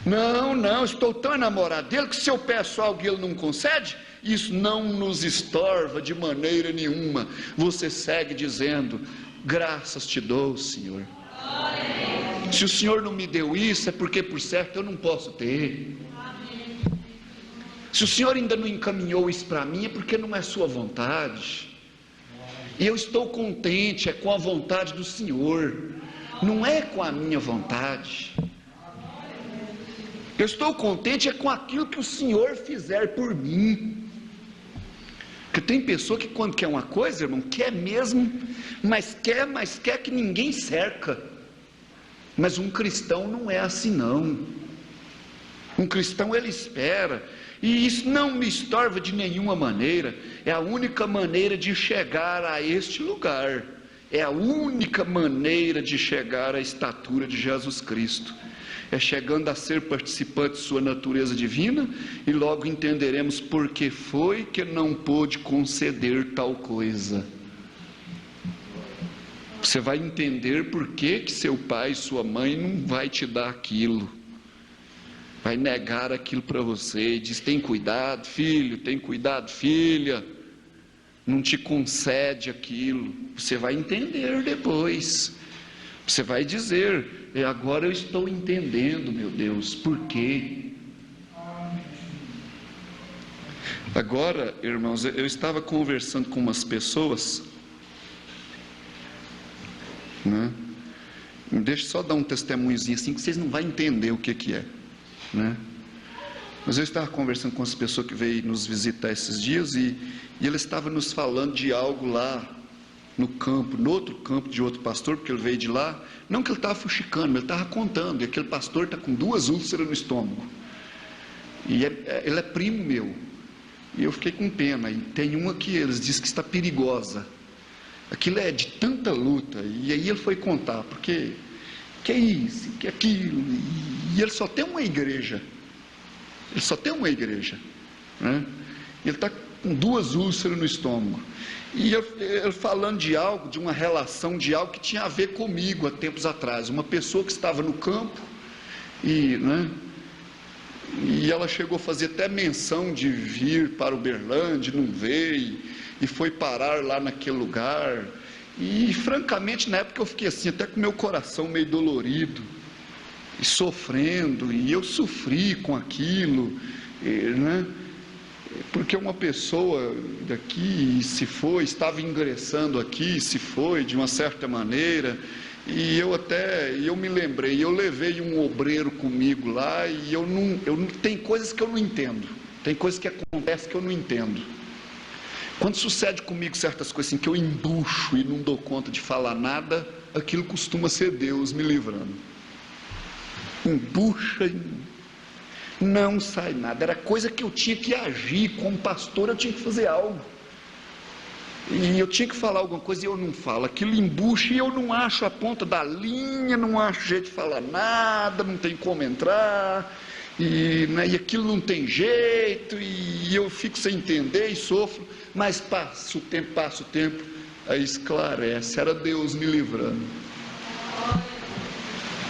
Não, estou tão enamorado dele que se eu peço algo e Ele não concede, isso não nos estorva de maneira nenhuma. Você segue dizendo: graças te dou, Senhor. Se o Senhor não me deu isso, é porque por certo eu não posso ter. Se o Senhor ainda não encaminhou isso para mim, é porque não é sua vontade. E eu estou contente, é com a vontade do Senhor, não é com a minha vontade. Eu estou contente é com aquilo que o Senhor fizer por mim. Porque tem pessoa que quando quer uma coisa, irmão, quer mesmo, mas quer que ninguém cerca. Mas um cristão não é assim não. Um cristão ele espera. E isso não me estorva de nenhuma maneira. É a única maneira de chegar a este lugar. É a única maneira de chegar à estatura de Jesus Cristo. É chegando a ser participante de sua natureza divina, e logo entenderemos por que foi que não pôde conceder tal coisa. Você vai entender por que seu pai e sua mãe não vai te dar aquilo. Vai negar aquilo para você e diz: tem cuidado, filho, tem cuidado, filha. Não te concede aquilo. Você vai entender depois. Você vai dizer: agora eu estou entendendo, meu Deus, por quê? Agora, irmãos, eu estava conversando com umas pessoas, né? Deixa eu só dar um testemunhozinho assim, que vocês não vão entender o que é, né? Mas eu estava conversando com as pessoas que veio nos visitar esses dias, e ele estava nos falando de algo lá no campo, no outro campo de outro pastor, porque ele veio de lá. Não que ele estava fuxicando, mas ele estava contando, e aquele pastor está com 2 úlceras no estômago, e ele é primo meu, e eu fiquei com pena. E tem uma que eles dizem que está perigosa, aquilo é de tanta luta. E aí ele foi contar, porque que é isso, que é aquilo, e ele só tem uma igreja, né? Ele está com 2 úlceras no estômago, e ele falando de algo, de uma relação, de algo que tinha a ver comigo há tempos atrás. Uma pessoa que estava no campo, e ela chegou a fazer até menção de vir para Uberlândia, não veio, e foi parar lá naquele lugar. E francamente, na época eu fiquei assim, até com meu coração meio dolorido, e sofrendo, e eu sofri com aquilo, né? Porque uma pessoa daqui se foi, estava ingressando aqui, se foi de uma certa maneira, e eu me lembrei, eu levei um obreiro comigo lá, e tem coisas que eu não entendo, tem coisas que acontecem que eu não entendo. Quando sucede comigo certas coisas assim, que eu embucho e não dou conta de falar nada, aquilo costuma ser Deus me livrando. Embucha e não sai nada. Era coisa que eu tinha que agir, como pastor eu tinha que fazer algo. E eu tinha que falar alguma coisa e eu não falo. Aquilo embucha e eu não acho a ponta da linha, não acho jeito de falar nada, não tem como entrar. E aquilo não tem jeito, e eu fico sem entender e sofro. Mas passa o tempo, aí esclarece. Era Deus me livrando.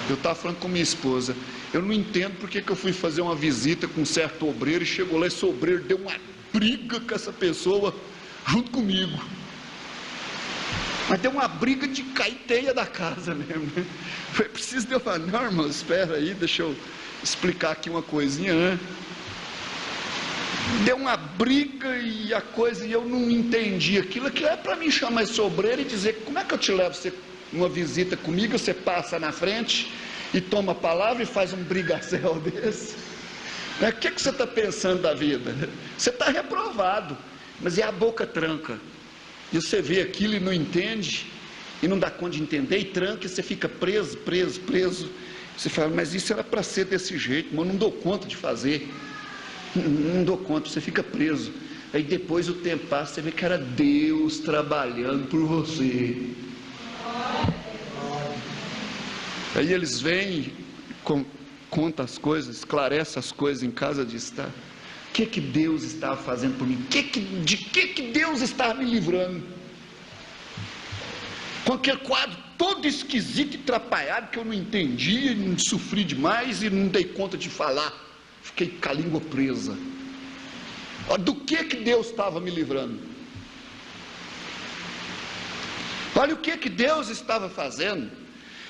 Eu estava falando com minha esposa, eu não entendo porque que eu fui fazer uma visita com um certo obreiro, e chegou lá, esse obreiro deu uma briga com essa pessoa junto comigo. Mas deu uma briga de cair teia da casa mesmo. Foi preciso de eu falar, não, irmão, espera aí, deixa eu explicar aqui uma coisinha, né? Deu uma briga e a coisa, e eu não entendi aquilo é para mim chamar esse obreiro e dizer, como é que eu te levo você uma visita comigo, você passa na frente e toma a palavra e faz um brigação desse? O que você está pensando da vida? Você está reprovado, mas é a boca tranca, e você vê aquilo e não entende, e não dá conta de entender, e tranca, e você fica preso, você fala, mas isso era para ser desse jeito, mas eu não dou conta de fazer, não dou conta, você fica preso. Aí depois o tempo passa, você vê que era Deus trabalhando por você. Aí eles vêm, contam as coisas, esclarecem as coisas em casa de estar. O que Deus estava fazendo por mim? De que Deus estava me livrando? Com aquele quadro todo esquisito e atrapalhado, que eu não entendi, não sofri demais e não dei conta de falar. Fiquei com a língua presa. Do que Deus estava me livrando? Olha o que Deus estava fazendo.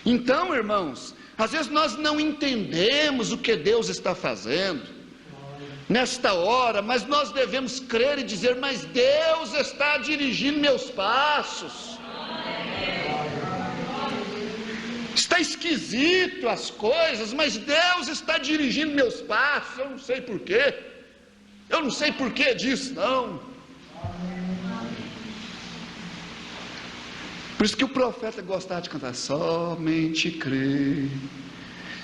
Então, irmãos, às vezes nós não entendemos o que Deus está fazendo nesta hora, mas nós devemos crer e dizer, mas Deus está dirigindo meus passos. Está esquisito as coisas, mas Deus está dirigindo meus passos. Eu não sei porquê, eu não sei porquê disso não. Por isso que o profeta gostava de cantar, somente crer.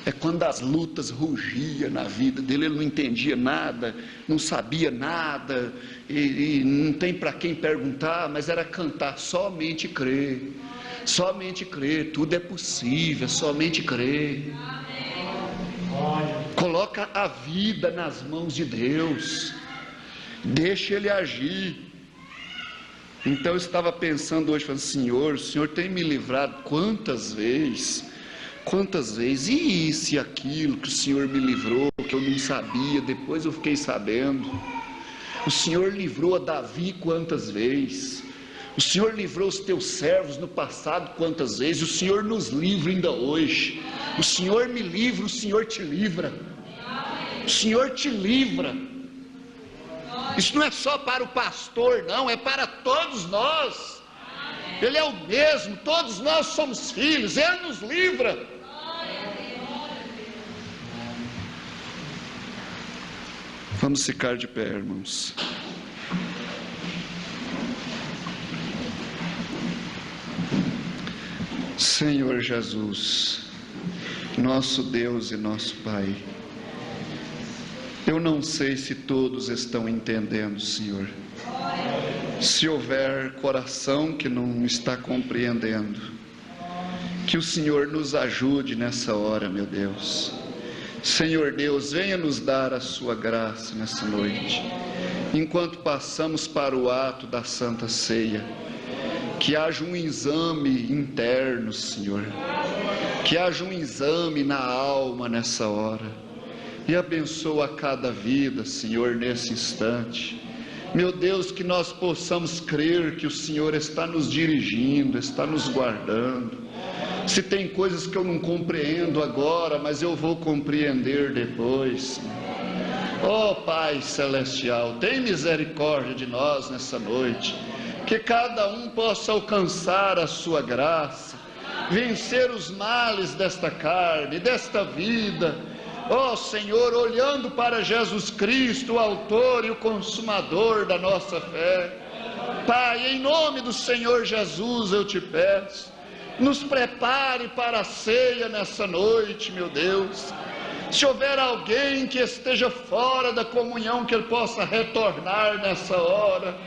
É quando as lutas rugiam na vida dele, ele não entendia nada, não sabia nada, e não tem para quem perguntar, mas era cantar, somente crer, tudo é possível, somente crer. Coloca a vida nas mãos de Deus, deixa Ele agir. Então eu estava pensando hoje, falando, Senhor, o Senhor tem me livrado quantas vezes, e isso e aquilo que o Senhor me livrou, que eu não sabia, depois eu fiquei sabendo. O Senhor livrou a Davi quantas vezes, o Senhor livrou os teus servos no passado quantas vezes, o Senhor nos livra ainda hoje. O Senhor me livra, o Senhor te livra, o Senhor te livra. Isso não é só para o pastor, não, é para todos nós. Ele é o mesmo, todos nós somos filhos, Ele nos livra. Vamos ficar de pé, irmãos. Senhor Jesus, nosso Deus e nosso Pai, eu não sei se todos estão entendendo, Senhor. Se houver coração que não está compreendendo, que o Senhor nos ajude nessa hora, meu Deus. Senhor Deus, venha nos dar a sua graça nessa noite. Enquanto passamos para o ato da Santa Ceia, que haja um exame interno, Senhor. Que haja um exame na alma nessa hora. E abençoa cada vida, Senhor, nesse instante. Meu Deus, que nós possamos crer que o Senhor está nos dirigindo, está nos guardando. Se tem coisas que eu não compreendo agora, mas eu vou compreender depois. Ó Pai Celestial, tem misericórdia de nós nessa noite. Que cada um possa alcançar a sua graça, vencer os males desta carne, desta vida, Ó Senhor, olhando para Jesus Cristo, o autor e o consumador da nossa fé. Pai, em nome do Senhor Jesus eu te peço, nos prepare para a ceia nessa noite, meu Deus. Se houver alguém que esteja fora da comunhão, que ele possa retornar nessa hora.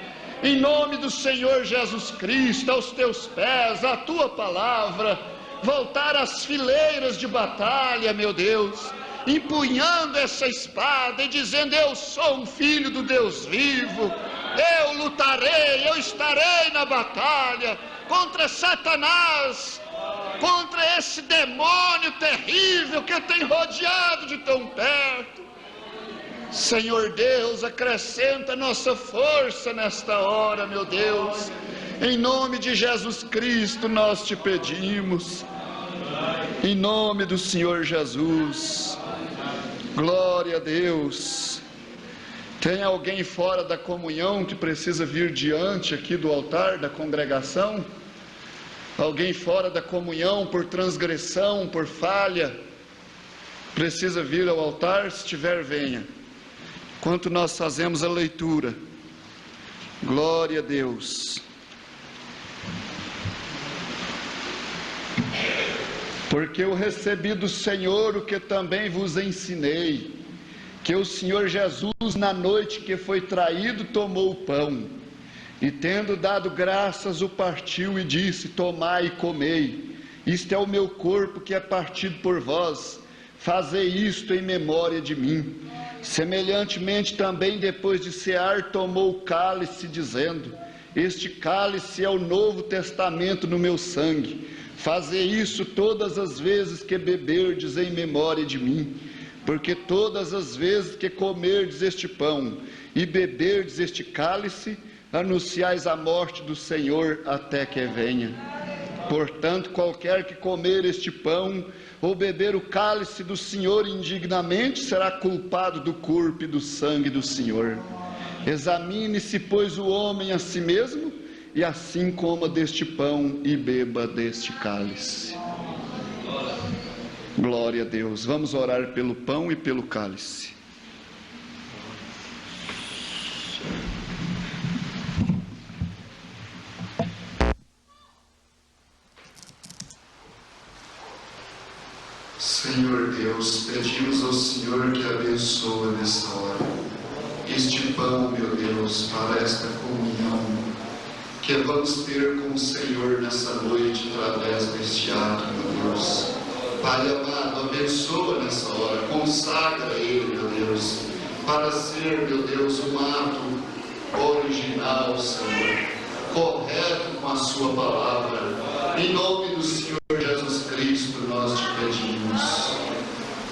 Em nome do Senhor Jesus Cristo, aos teus pés, à tua palavra, voltar às fileiras de batalha, meu Deus, empunhando essa espada e dizendo: eu sou um filho do Deus vivo, eu lutarei, eu estarei na batalha contra Satanás, contra esse demônio terrível que tem rodeado de tão perto. Senhor Deus, acrescenta nossa força nesta hora, meu Deus. Em nome de Jesus Cristo nós te pedimos. Em nome do Senhor Jesus. Glória a Deus. Tem alguém fora da comunhão que precisa vir diante aqui do altar da congregação? Alguém fora da comunhão por transgressão, por falha, precisa vir ao altar? Se tiver, venha. Enquanto nós fazemos a leitura. Glória a Deus. Porque eu recebi do Senhor o que também vos ensinei, que o Senhor Jesus, na noite que foi traído, tomou o pão, e tendo dado graças, o partiu e disse: tomai e comei, isto é o meu corpo que é partido por vós, fazei isto em memória de mim. Semelhantemente também, depois de cear, tomou o cálice, dizendo: este cálice é o novo testamento no meu sangue, fazei isso todas as vezes que beberdes em memória de mim. Porque todas as vezes que comerdes este pão e beberdes este cálice, anunciais a morte do Senhor até que venha. Portanto, qualquer que comer este pão ou beber o cálice do Senhor indignamente, será culpado do corpo e do sangue do Senhor. Examine-se, pois, o homem a si mesmo, e assim coma deste pão e beba deste cálice. Glória a Deus. Vamos orar pelo pão e pelo cálice. Senhor Deus, pedimos ao Senhor que abençoe nesta hora este pão, meu Deus, para esta comunhão que vamos ter com o Senhor nessa noite através deste ato, meu Deus. Pai amado, abençoa nessa hora, consagra ele, meu Deus, para ser, meu Deus, um ato original, Senhor, correto com a sua palavra. Em nome do Senhor Jesus Cristo nós te pedimos.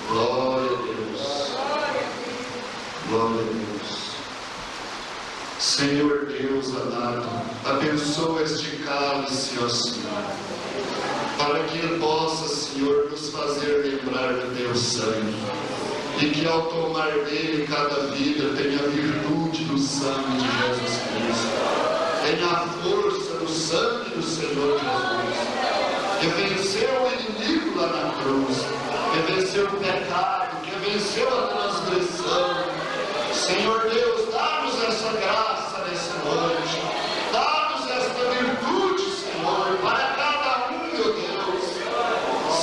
Glória a Deus. Glória a Deus. Senhor Deus amado, abençoa este cálice, ó Senhor, para que ele possa, Senhor, nos fazer lembrar do teu sangue, e que ao tomar dele cada vida tenha a virtude do sangue de Jesus Cristo, tenha a força do sangue do Senhor Jesus, que venceu o inimigo lá na cruz, que venceu o pecado, que venceu a transgressão. Senhor Deus, dá-nos essa graça nessa noite, dá-nos esta virtude, Senhor, para cada um, meu Deus.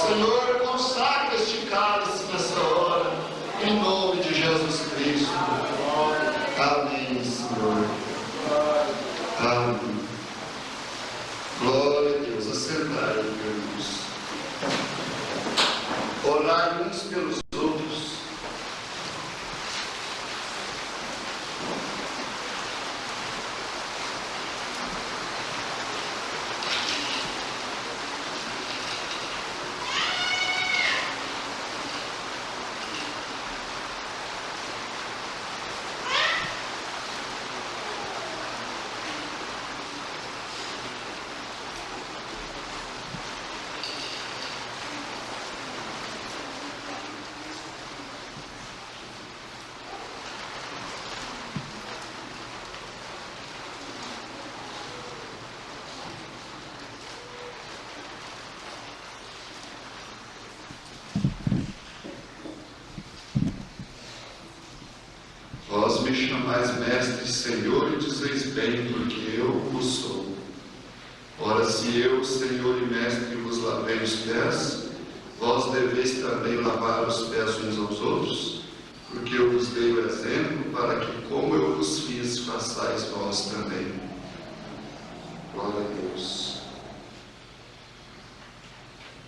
Senhor, consagra este cálice nessa hora, em nome de Jesus Cristo. Amém, Senhor. Amém. Glória a Deus. Assentai, irmãos. Orai uns pelos outros. chamais mestre e Senhor, e dizeis bem, porque eu o sou. Ora, se eu, Senhor e mestre, vos lavei os pés, vós deveis também lavar os pés uns aos outros, porque eu vos dei o exemplo, para que, como eu vos fiz, façais vós também. Glória a Deus.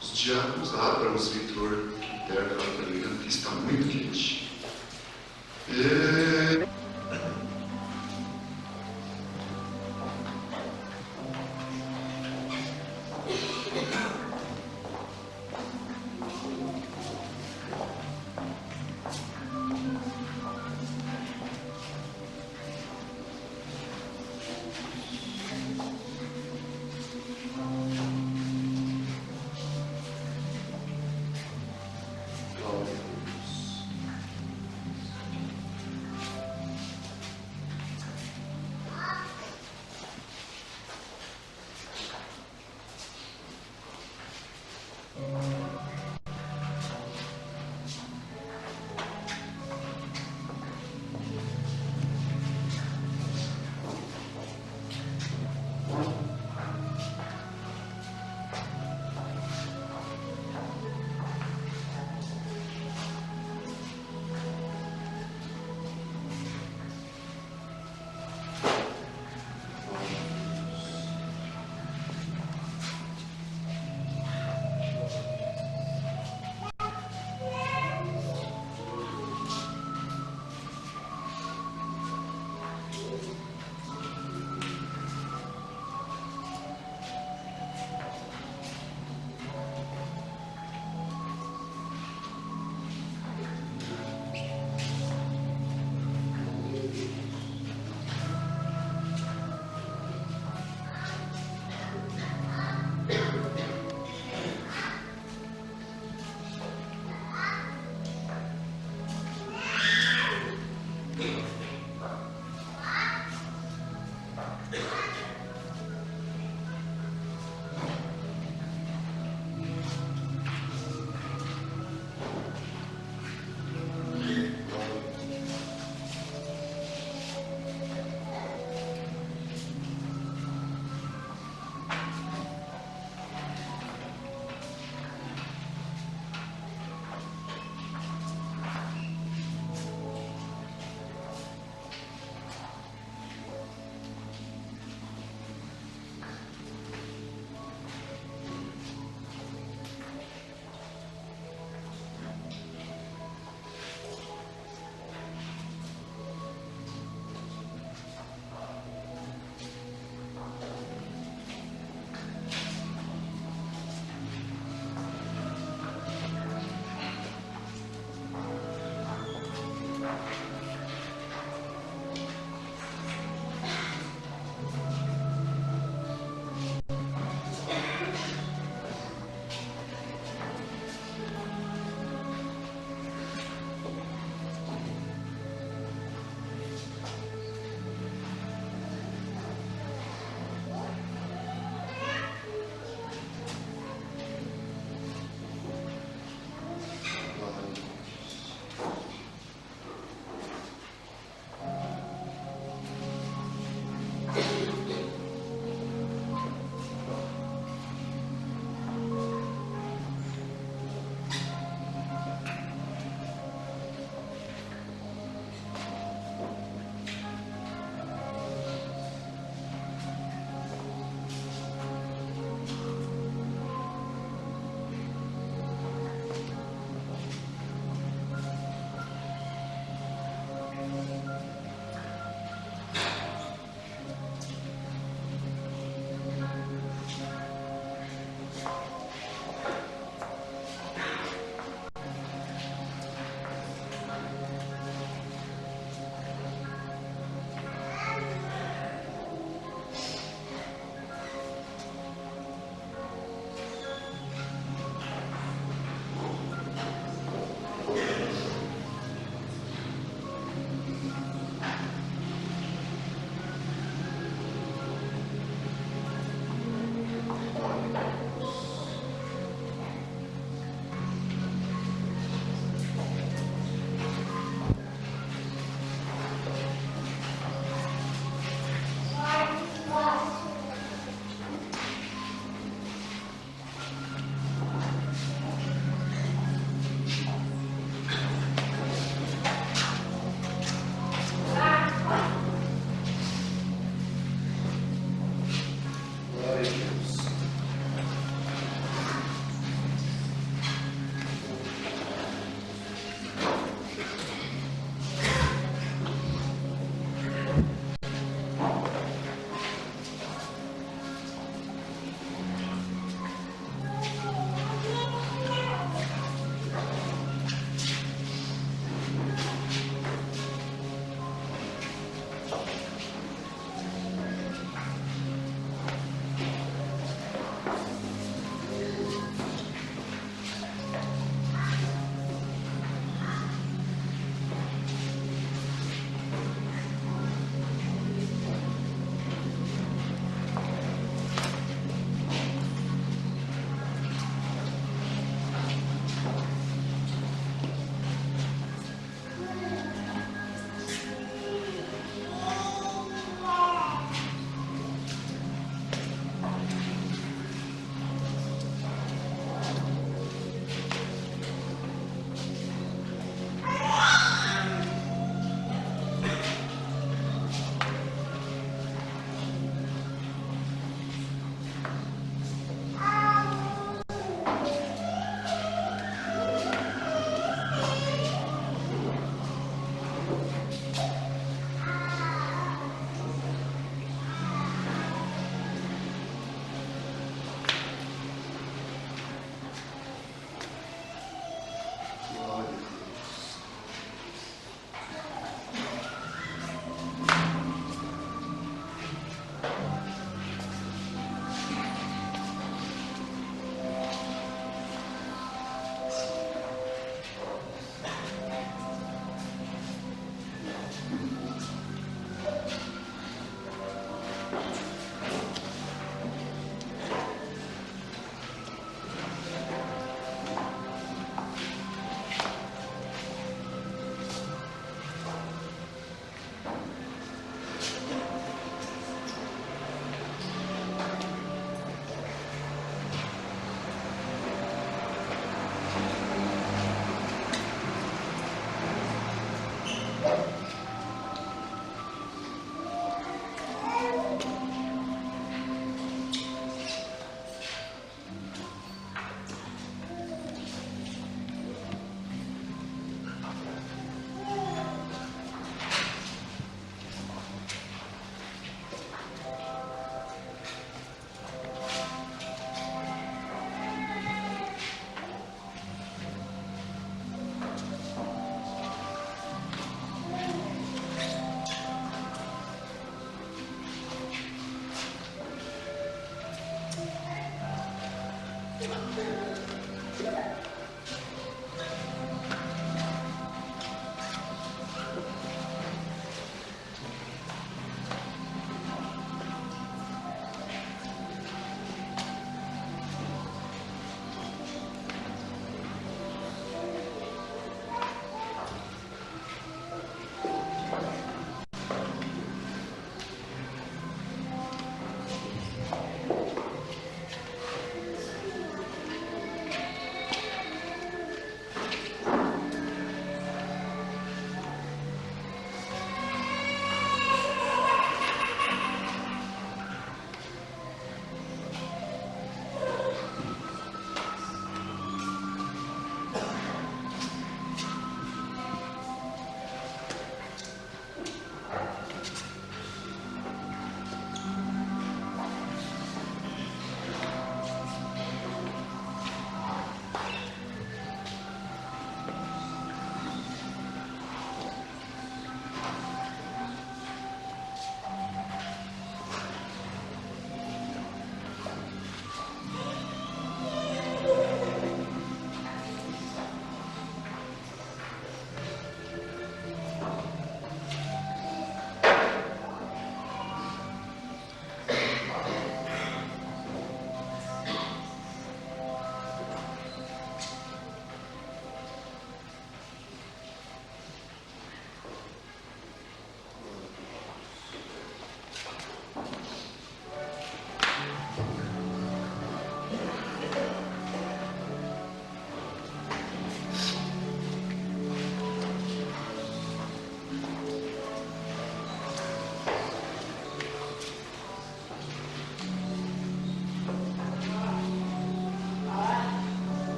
Os diáconos, abram-os, Vitor, que perto da Catarina, que está muito quente.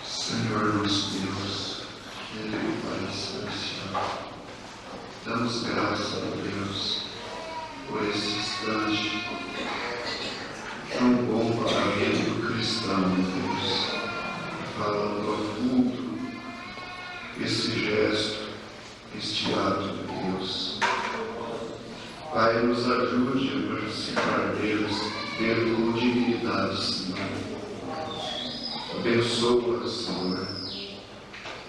Senhor nosso Deus, querido Pai Celestial, damos graças a Deus por esse instante tão bom para a vida do cristão, Deus, falando ao fundo esse gesto, este ato de Deus. Pai, nos ajude a participar deles, ter com dignidade, Senhor. Abençoa, Senhor,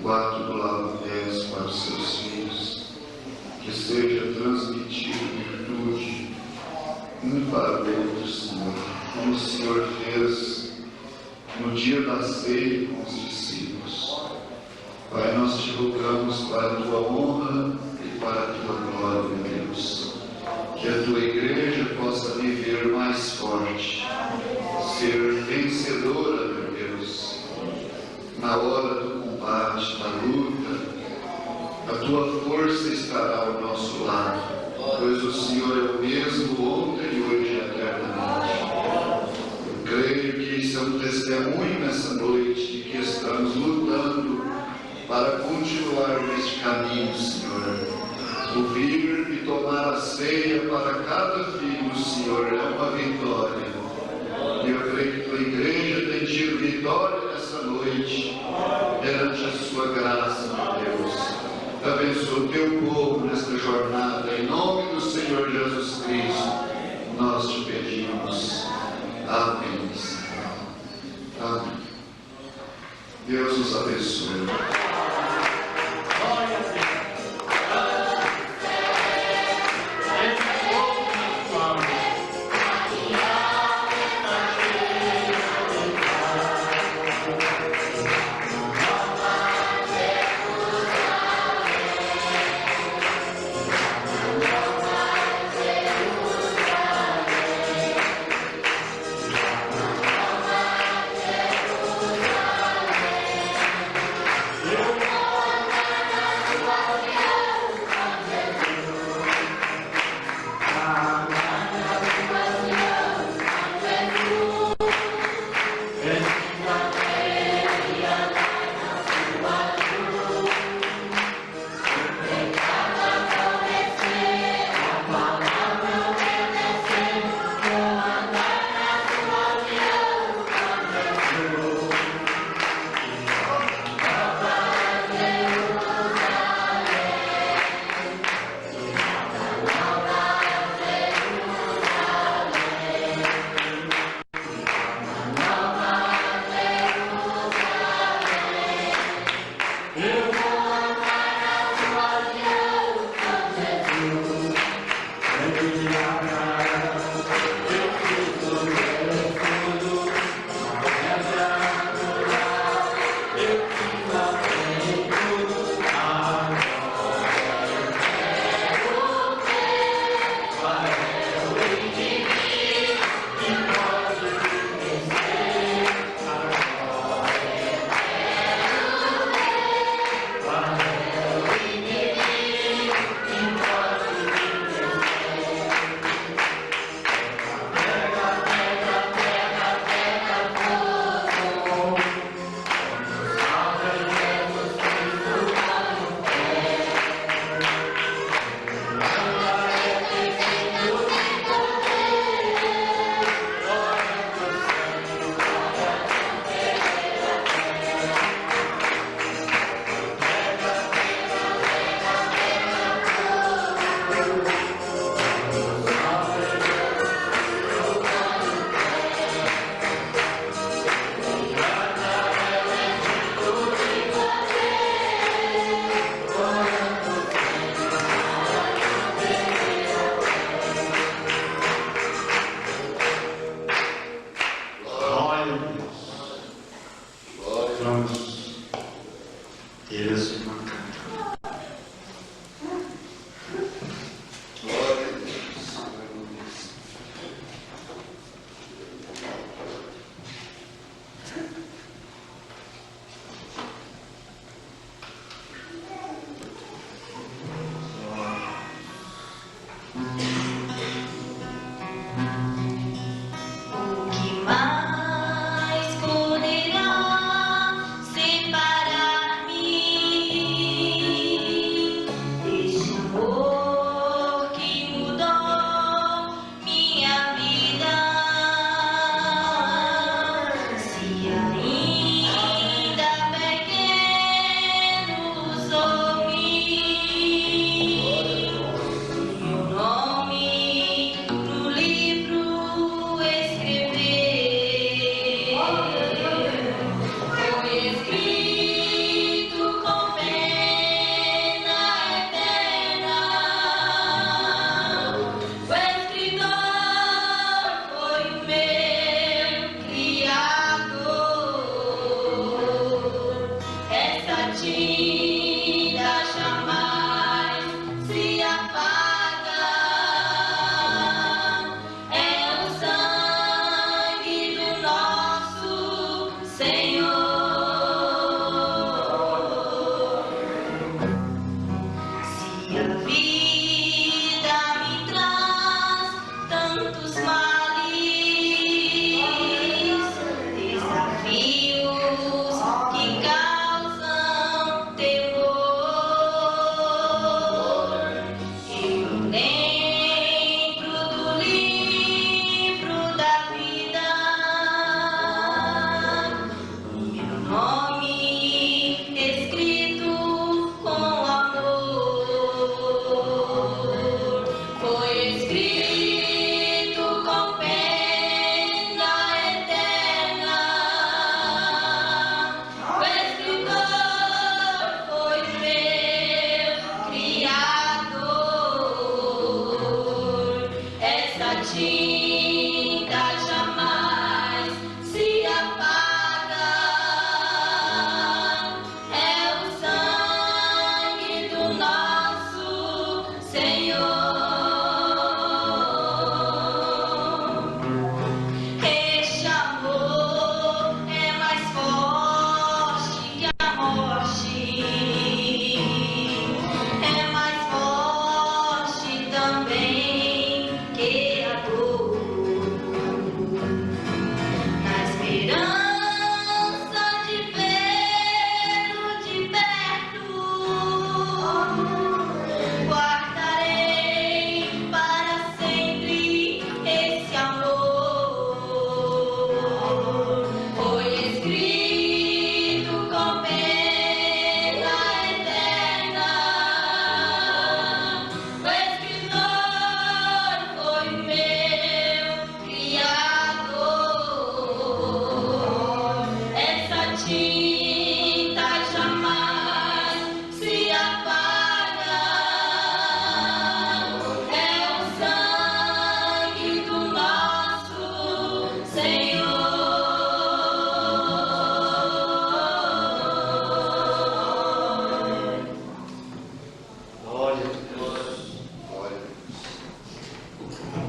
o ato do lava-pés para os seus filhos, que seja transmitido virtude um para o outro, Senhor, como o Senhor fez no dia da ceia com os discípulos. Pai, nós te rogamos para a tua honra e para a tua glória, Deus, que a tua igreja possa viver mais forte, ser vencedora, meu Deus, na hora do combate, da luta. A tua força estará ao nosso lado. testemunho nessa noite de que estamos lutando para continuar neste caminho, Senhor. Ouvir e tomar a ceia para cada filho, Senhor, é uma vitória. E eu creio que tua igreja tem tido vitória nessa noite, perante a sua graça, meu Deus. Abençoa o teu povo nesta jornada, em nome do Senhor Jesus Cristo, nós te pedimos. Amém. Amém. Deus nos abençoe. Yeah.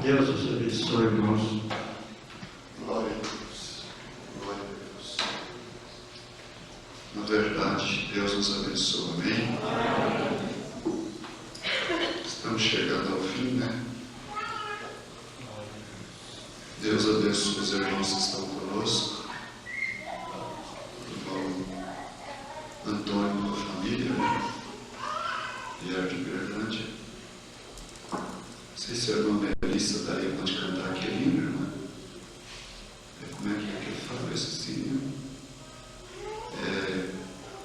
Deus os abençoe, irmãos. Glória a Deus. Glória a Deus. Na verdade, Deus nos abençoe. Amém? Estamos chegando ao fim, né? Deus abençoe os irmãos que estão conosco. O irmão Antônio com a família, né? Vieram de Berlândia. Não sei se a irmã Melissa daria para cantar aquele hino, irmã. Como é que ele fala isso assim?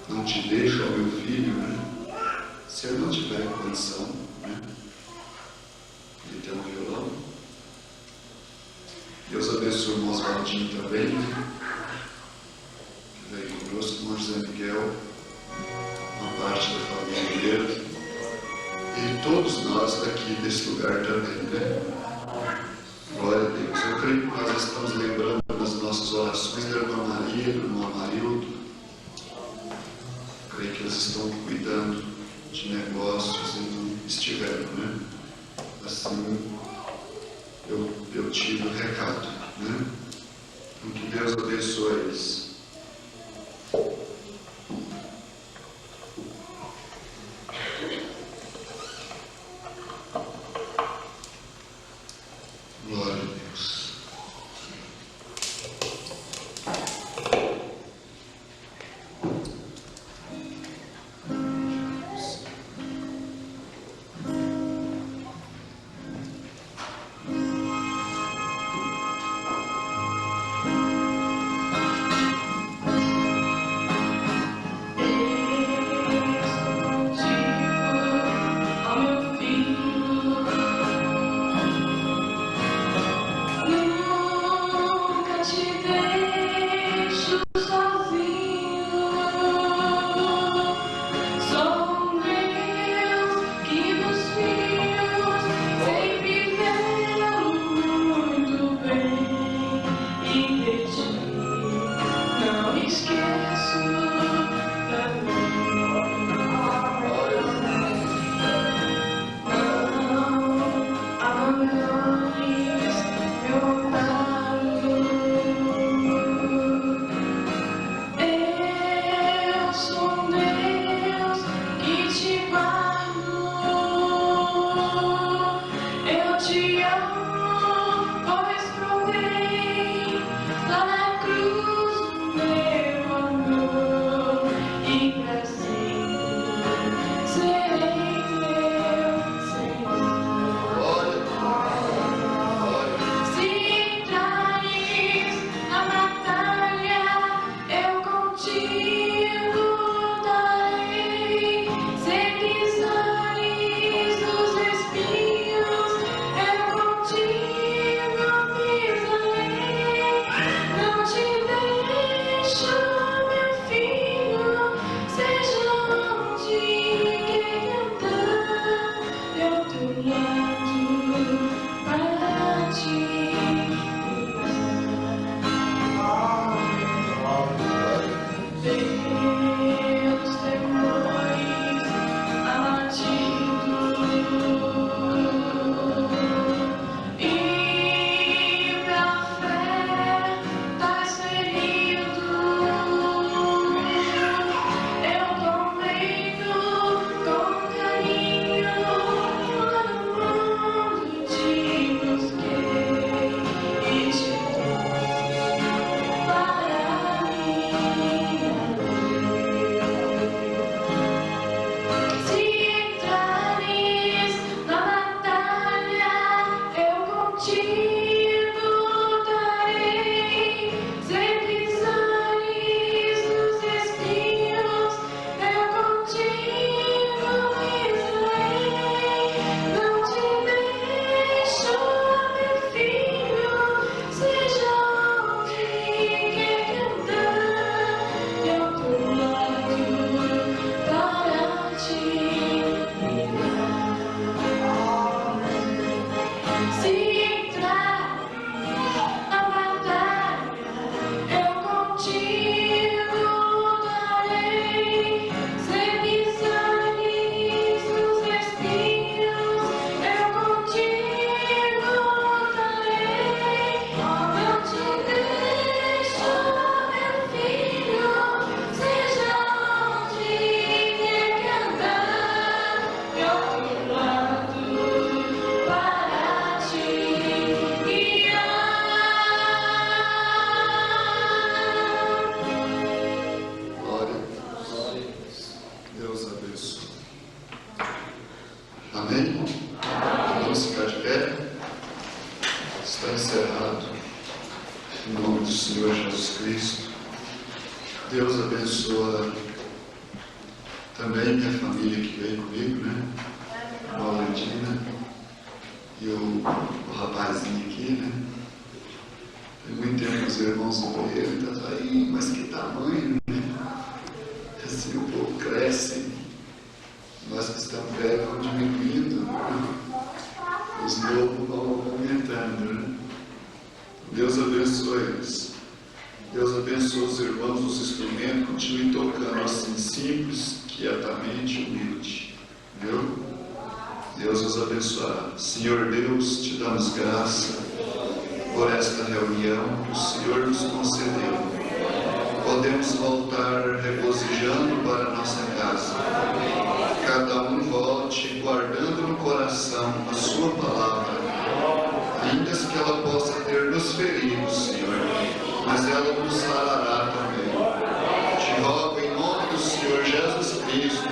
Não te deixo, ó meu filho, né? Se eu não tiver condição, né? De ter um violão. Deus abençoe o irmão Oswaldinho também, né? Que veio conosco, o irmão José Miguel, uma parte da família dele. E todos nós daqui desse lugar também, né? Glória a Deus. Eu creio que nós estamos lembrando nas nossas orações da irmã Maria, do irmão Amarildo. Creio que eles estão cuidando de negócios e não estiveram, né? Assim, eu tive o recado, né? Então, que Deus abençoe eles. Glória a Deus. está encerrado. Em nome do Senhor Jesus Cristo. Deus abençoa também minha família que veio comigo, né? A Valentina e o rapazinho aqui, né? Tem muito tempo os irmãos do Correio, tá aí, mas que tamanho, né? Assim o povo cresce, nós que estamos velhos vão diminuindo, né? Os novos vão aumentando, né? Deus abençoe eles. Deus abençoe os irmãos dos instrumentos, continue tocando assim, simples, quietamente, humilde. Viu? Deus os abençoará. Senhor Deus, te damos graça por esta reunião que o Senhor nos concedeu. Podemos voltar regozijando para a nossa casa. Cada um volte guardando no coração a sua palavra, ainda que ela possa ter nos ferido, Senhor, mas ela nos sarará também. Te rogo em nome do Senhor Jesus Cristo,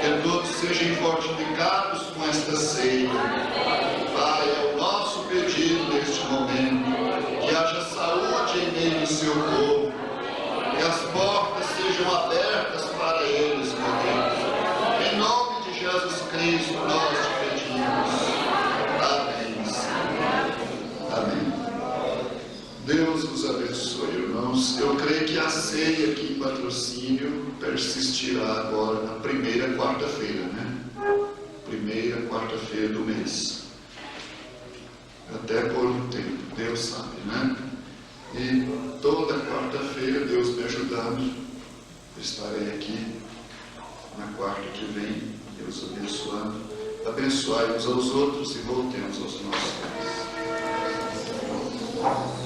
que todos sejam fortificados com esta ceia. Pai, é o nosso pedido neste momento, que haja saúde em meio do seu povo, que as portas sejam abertas para eles, meu Deus. Em nome de Jesus Cristo, nós te pedimos. Amém, Senhor. Amém. Deus vos abençoe, irmãos. Eu creio que a ceia aqui em Patrocínio persistirá agora na primeira quarta-feira, né? Primeira quarta-feira do mês. Até por um tempo, Deus sabe, né? E toda quarta-feira, Deus me ajudando, eu estarei aqui na quarta que vem, Deus abençoando. Abençoai uns aos outros e voltemos aos nossos pais.